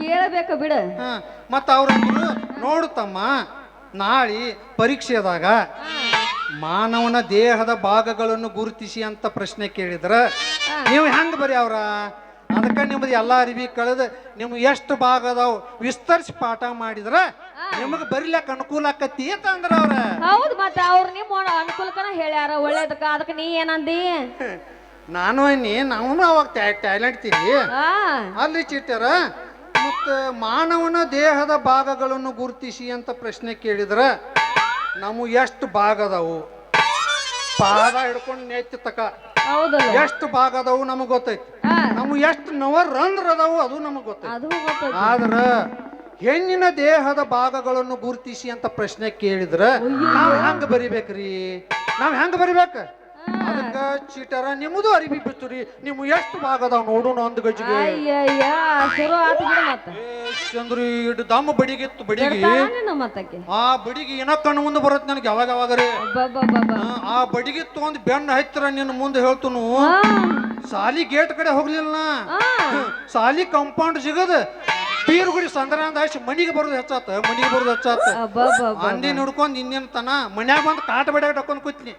ಕೇಳಬೇಕು ಬಿಡ. ಮತ್ತ ಅವ್ರಂದ್ರು, ನೋಡು ತಮ್ಮ, ನಾಳೆ ಪರೀಕ್ಷೆದಾಗ ಮಾನವನ ದೇಹದ ಭಾಗಗಳನ್ನು ಗುರುತಿಸಿ ಅಂತ ಪ್ರಶ್ನೆ ಕೇಳಿದ್ರ ನೀವು ಹೆಂಗ್ ಬರೀ ಅವ್ರ? ಅದಕ್ಕೆ ನಿಮ್ದು ಎಲ್ಲ ಅರಿವಿ ಕಳೆದ ನಿಮ್ಗೆ ಎಷ್ಟು ಭಾಗ ಅದಾವ ವಿಸ್ತರಿಸಿ ಪಾಠ ಮಾಡಿದ್ರ ನಿಮಗ್ ಬರಿಲಕ್ಕ ಅನುಕೂಲ ಆಕತಿ ಅಂತ ಅಂದ್ರ ಅವ್ರ. ಹೌದು, ಮತ್ತೆ ಅವ್ರು ನಿಮ್ಮ ಅನುಕೂಲಕ್ಕನ ಹೇಳ್ಯಾರ ಒಳ್ಳೇದಕ್ಕ. ಅದಕ್ಕೆ ನೀ ಏನಂದಿ? ನಾನು ನಾವು ಅವಾಗ ಟ್ಯಾಲೆಂಟ್ ತಿಳಿ ಅಲ್ಲಿ ಚೀಟ್ಯಾರ. ಮತ್ತ ಮಾನವನ ದೇಹದ ಭಾಗಗಳನ್ನು ಗುರುತಿಸಿ ಅಂತ ಪ್ರಶ್ನೆ ಕೇಳಿದ್ರ ನಮಗ್ ಎಷ್ಟು ಭಾಗ ಅದಾವು? ಪಾದ ಹಿಡ್ಕೊಂಡು ನೆತ್ತಿ ತಕ ಎಷ್ಟು ಭಾಗ ಅದಾವು ನಮಗ್ ಗೊತ್ತೈತಿ. ನಮಗ್ ಎಷ್ಟು ನವರಂಧ್ರ ಅದಾವು ಅದು ನಮಗ್ ಗೊತ್ತೈತಿ. ಆದ್ರ ಹೆಣ್ಣಿನ ದೇಹದ ಭಾಗಗಳನ್ನು ಗುರುತಿಸಿ ಅಂತ ಪ್ರಶ್ನೆ ಕೇಳಿದ್ರ ನಾವ್ ಹೆಂಗ ಬರಿಬೇಕ್ರಿ? ನಾವ್ ಹೆಂಗ ಬರಿಬೇಕ? ಅದಕ್ಕ ಚೀಟರ ನಿಮ್ಮದು ಅರಿವಿ ಬಿಚ್ಚುರಿ. ನೀವು ಎಷ್ಟು ಭಾಗ ಅದಾವ ನೋಡೋಣ ಒಂದು ಗಜ್ಜಿಗೆ. ಚಂದ್ರಿ ಇಡ್ ದಮ್ಮ ಬಡಿಗಿತ್ತು. ಬಡಿಗಿ ಆ ಬಡಿಗಿ ಏನೋ ಕಣ್ಣು ಮುಂದೆ ಬರುತ್ತೆ ನನಗೆ ಯಾವಾಗ ಯಾವಾಗ್ರಿ. ಆ ಬಡಿಗಿ ತಗೊಂಡ್ ಬೆನ್ನ ಹತ್ತಿರ ನಿನ್ನ ಮುಂದೆ ಹೇಳ್ತನು. ಸಾಲಿ ಗೇಟ್ ಕಡೆ ಹೋಗ್ಲಿಲ್ಲ, ಸಾಲಿ ಕಾಂಪೌಂಡ್ ಸಿಗದ ಬೀರ್ಗುಡಿ ಸಂದ್ರಾಂದ ಮನಿಗೆ ಬರೋದು ಹೆಚ್ಚಾತ. ಅಂದಿ ನೋಡ್ಕೊಂಡ್ ಇನ್ನೇನ ತನ ಮನ್ಯಾಗ ಬಂದ್ ಕಾಟ ಬಡ್ಯಾಗ ಹಾಕೊಂಡ್ ಕೂತ್ನಿ.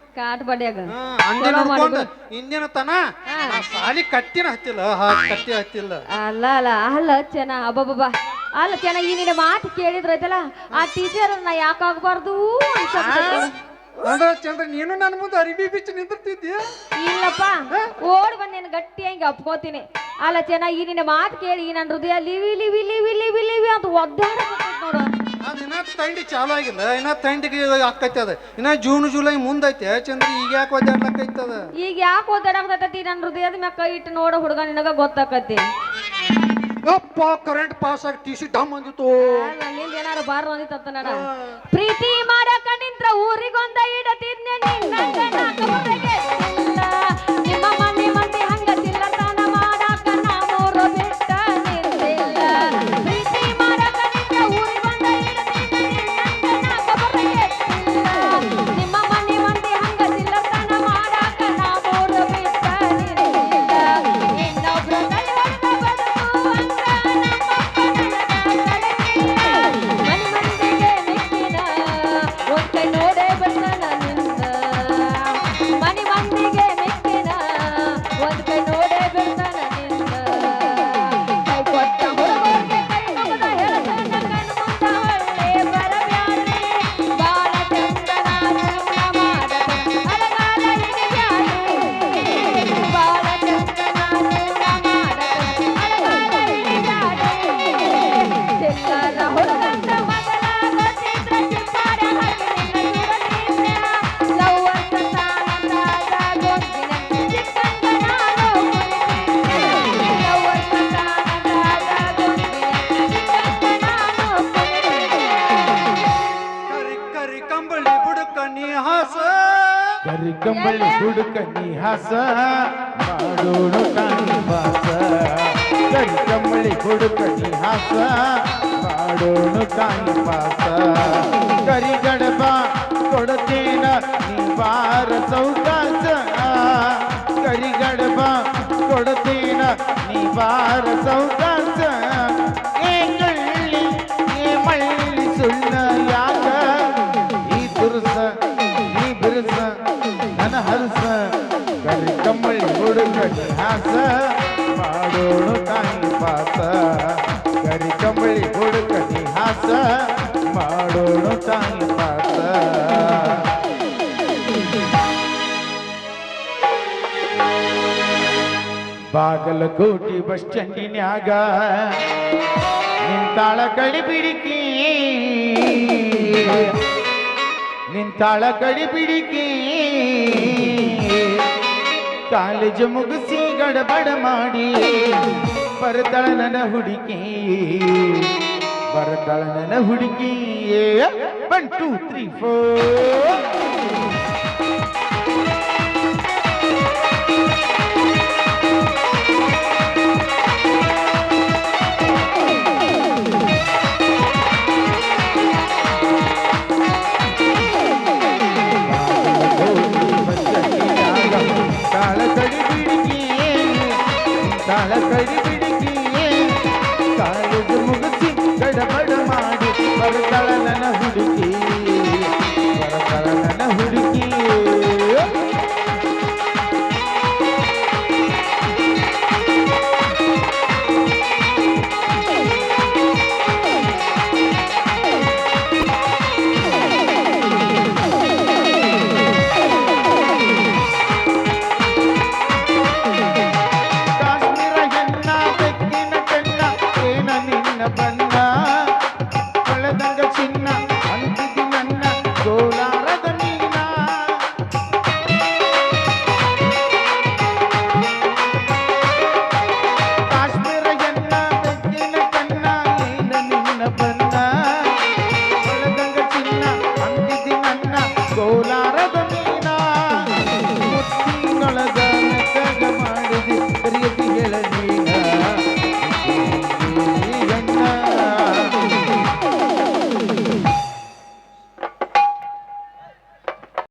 ಅಂದಿ ನೋಡ್ಕೊಂಡ್ ಇನ್ನೇನ ತನ ಸಾಲಿ ಕಟ್ಟಿನ ಹತ್ತಿಲ್ಲ, ಕಟ್ಟಿ ಹತ್ತಿಲ್ಲ. ಅಲ್ಲ ಚೆನ್ನ ಅಬ್ಬಬ್ಬಾ ಅಲ್ಲ ಚೆನ್ನ ಈ ನಿನ್ನ ಮಾತು ಕೇಳಿದ್ರೈತಲ್ಲ, ಆ ಟೀಚರ್ ನಾ ಯಾಕಾಗಬಾರ್ದು ಅಂದ್ರ ಚಂದ್ರ ನೀನು ನನ್ನ ಮುಂದೆ ಅರಿವಿ ಬಿಚ್ಚಿ ನಿಂತಿರ್ತಿದ್ಯ? ಇಲ್ಲಪ್ಪ, ಓಡ್ ಬಂದ್ ನೀನು ಗಟ್ಟಿಯಾಗಿ ಅಪ್ಕೋತೀನಿ. ಅಲ್ಲ ಚೆನ್ನಾಗಿ ನಿನ್ನ ಮಾತು ಕೇಳಿ ನನ್ನ ಹೃದಯ Livy Livy Livy Livy Livy ಅಂತ ಒದ್ದಾಡಕತ್ತೈತಿ ನೋಡು. ಅದಿನ್ನ ಥಂಡಿ ಚಾಲು ಆಗಿಲ್ಲ, ಇನ್ನ ಥಂಡಿಗೆ ಆಕೈತಿ. ಅದ ಇನ್ನ ಜೂನ್ ಜುಲೈ ಮುಂದೈತೆ ಚಂದ್ರ. ಈಗ ಯಾಕೆ ಒದ್ದಾಡ್ಲಕ್ಕೈತದ? ಈಗ ಯಾಕೆ ಒದ್ದಾಡಕತ್ತೈತಿ? ನನ್ನ ಹೃದಯದ ಮ್ಯಾಗ ಕೈ ಇಟ್ಟು ನೋಡೋ ಹುಡುಗ ನಿನಗ ಗೊತ್ತಾಕತಿ. ಯಪ್ಪ ಕರೆಂಟ್ ಪಾಸ್ ಆಗಿ ಟಿ ಸಿ ಡಮ್ ಅಂದಿತ್ತು. ನಿಂದ ಏನಾರು ಬಾರ ಅಂದಿತ್ತ ನಡ ಪ್ರೀತಿ ಮಾಡಕ ನಿಂತ್ರ ಊರಿಗೊಂದ ಇಡತಿದ್ನೆ ನಿಮ್ಮ ಮನೆ ಮಂದಿ ಹಂಗ ತಿಲ್ಲತನ ಮಾಡಾಕ ನಾ ಮೂರು ಬಿಟ್ಟ ನಿಂತಿಲ್ಲ. ಪ್ರೀತಿ ಮಾಡಕ ನಿಂತ್ರ ಊರಿಗೊಂದ ಇಡತಿದ್ನೆ ನಿಮ್ಮ ಮನೆ ಮಂದಿ ಹಂಗ ತಿಲ್ಲತನ ಮಾಡಾಕ ನಾ ಮೂರು ಬಿಟ್ಟ ನಿಂತಿಲ್ಲ. ಇನ್ನೊಬ್ರು ತಲೆ ಹೊಡೆದ ಬದುಕು ಹಂಗ ಮನೆ ಮಂದಿಗೆ ನೆಕ್ಕಿನ ಒಂದ್ ಕೈ ನೋಡೇ ಬರ್ತಾನ ನಿನ್ನ. ಮನೆ ಮಂದಿಗೆ ಮೆಕ್ಕಿನ ಒಂದ್ ಕೈ ನೋಡೇ ಬರ್ತಾನ ನಿನ್ನ. ಕೈ ಕೊಟ್ಟ ಹುಡುಗರಿಗೆ ಕೈ ಮುಗಿದ ಹೇಳ್ತಾನ ಕಣ್ ಮುಂದ ಒಳ್ಳೆ ಬರಬ್ಯಾಡ್ರಿ. ಬಾಳ ಚಂದನ ಜೀವನ ಮಾಡಕ ಅಲಗಾಲ ಹಿಡಿಬ್ಯಾಡ್ರಿ. ಬಾಳ ಚಂದನ ಜೀವನ ಮಾಡಕ ಅಲಗಾಲ ಹಿಡಿಬ್ಯಾಡ್ರಿ. ಚಿಲ್ಲರ ಹುಡುಗಂತ ಮಗಲ ಗೊತ್ತಿದ್ರ ಚಿಪ್ಪಾರ ಹಾಕಿ ನಿನ್ನ ಸುರತಿದ್ನ. ಲವ್ವರ್ಸ ತಾನಂದಾದ ಗೊಂದಿನ ಚಿಕ್ಕಂದ ನಾನು ಕುಣಿತಿದ್ದೆ. ಲವ್ವರ್ಸ ತಾನಂದಾದ ಗೊಂದಿನ ಚಿಕ್ಕಂದ ನಾನು ಕುಣಿತಿದ್ದೆ. ಕರಿ ಕರಿ ಕಂಬಳಿ ಬುಡಕ ನೀ ಹಾಸ. ಕರಿ ಕಂಬಳಿ ಹುಡುಕ ನೀ ಹಾಸ ಮಾಡೋಣ ಕಾಣಿ ಬಾಸ. ಕರಿ ಕಂಬಳಿ ಹುಡುಕ ನೀ ಹಾಸ ಮಾಡೋಣ ಕಾಣಿ ಬಾಸ. ಕರಿ ಗಡಬ ಕೊಡತೇನ ನೀ ಬಾರ ಸೌಕಾಸ. ಕರಿ ಗಡಬ ಕೊಡತೇನ ನೀ ಬಾರ ಸೌಕಾಸ. ಏ ಕಳ್ಳಿ ಏ ಮಳ್ಳಿ ಸುಳ್ಳ ಯಾಕ ಈ ದುರ್ಸ ನೀ ಬಿರುಸ ನನ್ನ ಹರಸ. ಕರಿ ಕಮ್ಮಳಿ ಹುಡುಗ ಹಾಸ ಮಾಡೋಣ ಕಾಯಿ ಪಾಸ. ಕರಿ ಕಂಬಳಿ ಹುಡುಗ ಹಾಸ ಮಾಡೋಣ ಕಾಯಿ ಪಾಸ. ಬಾಗಲಕೋಟೆ ಬಸ್ ಸ್ಟ್ಯಾಂಡಿನ್ಯಾಗ ನಿಂತಾಳ ಕಡಿ ಬಿಡಿಕಿ. ನಿಂತಾಳ ಕಡಿ ಬಿಡಿಕಿ. ಕಾಲೇಜ್ ಮುಗಿಸಿ ಗಡಬಡ ಮಾಡಿ ಬರ್ತಾಳ ನನ್ನ ಹುಡುಗಿ. ಬರ್ತಾಳ ನನ್ನ ಹುಡುಗಿ. 1 2 3 4 ತಾಳ ಕಡಿ ಬಿಡಿಗಿ. ತಾಳ ಕಡಿ ಬಿಡಿಗಿ. ಕಾಲೇಜ್ ಮುಗಿಸಿ ಗಡಬಡ ಮಾಡಿ ಬರ್ತಾಳ ನನ್ನ ಹುಡುಗಿ.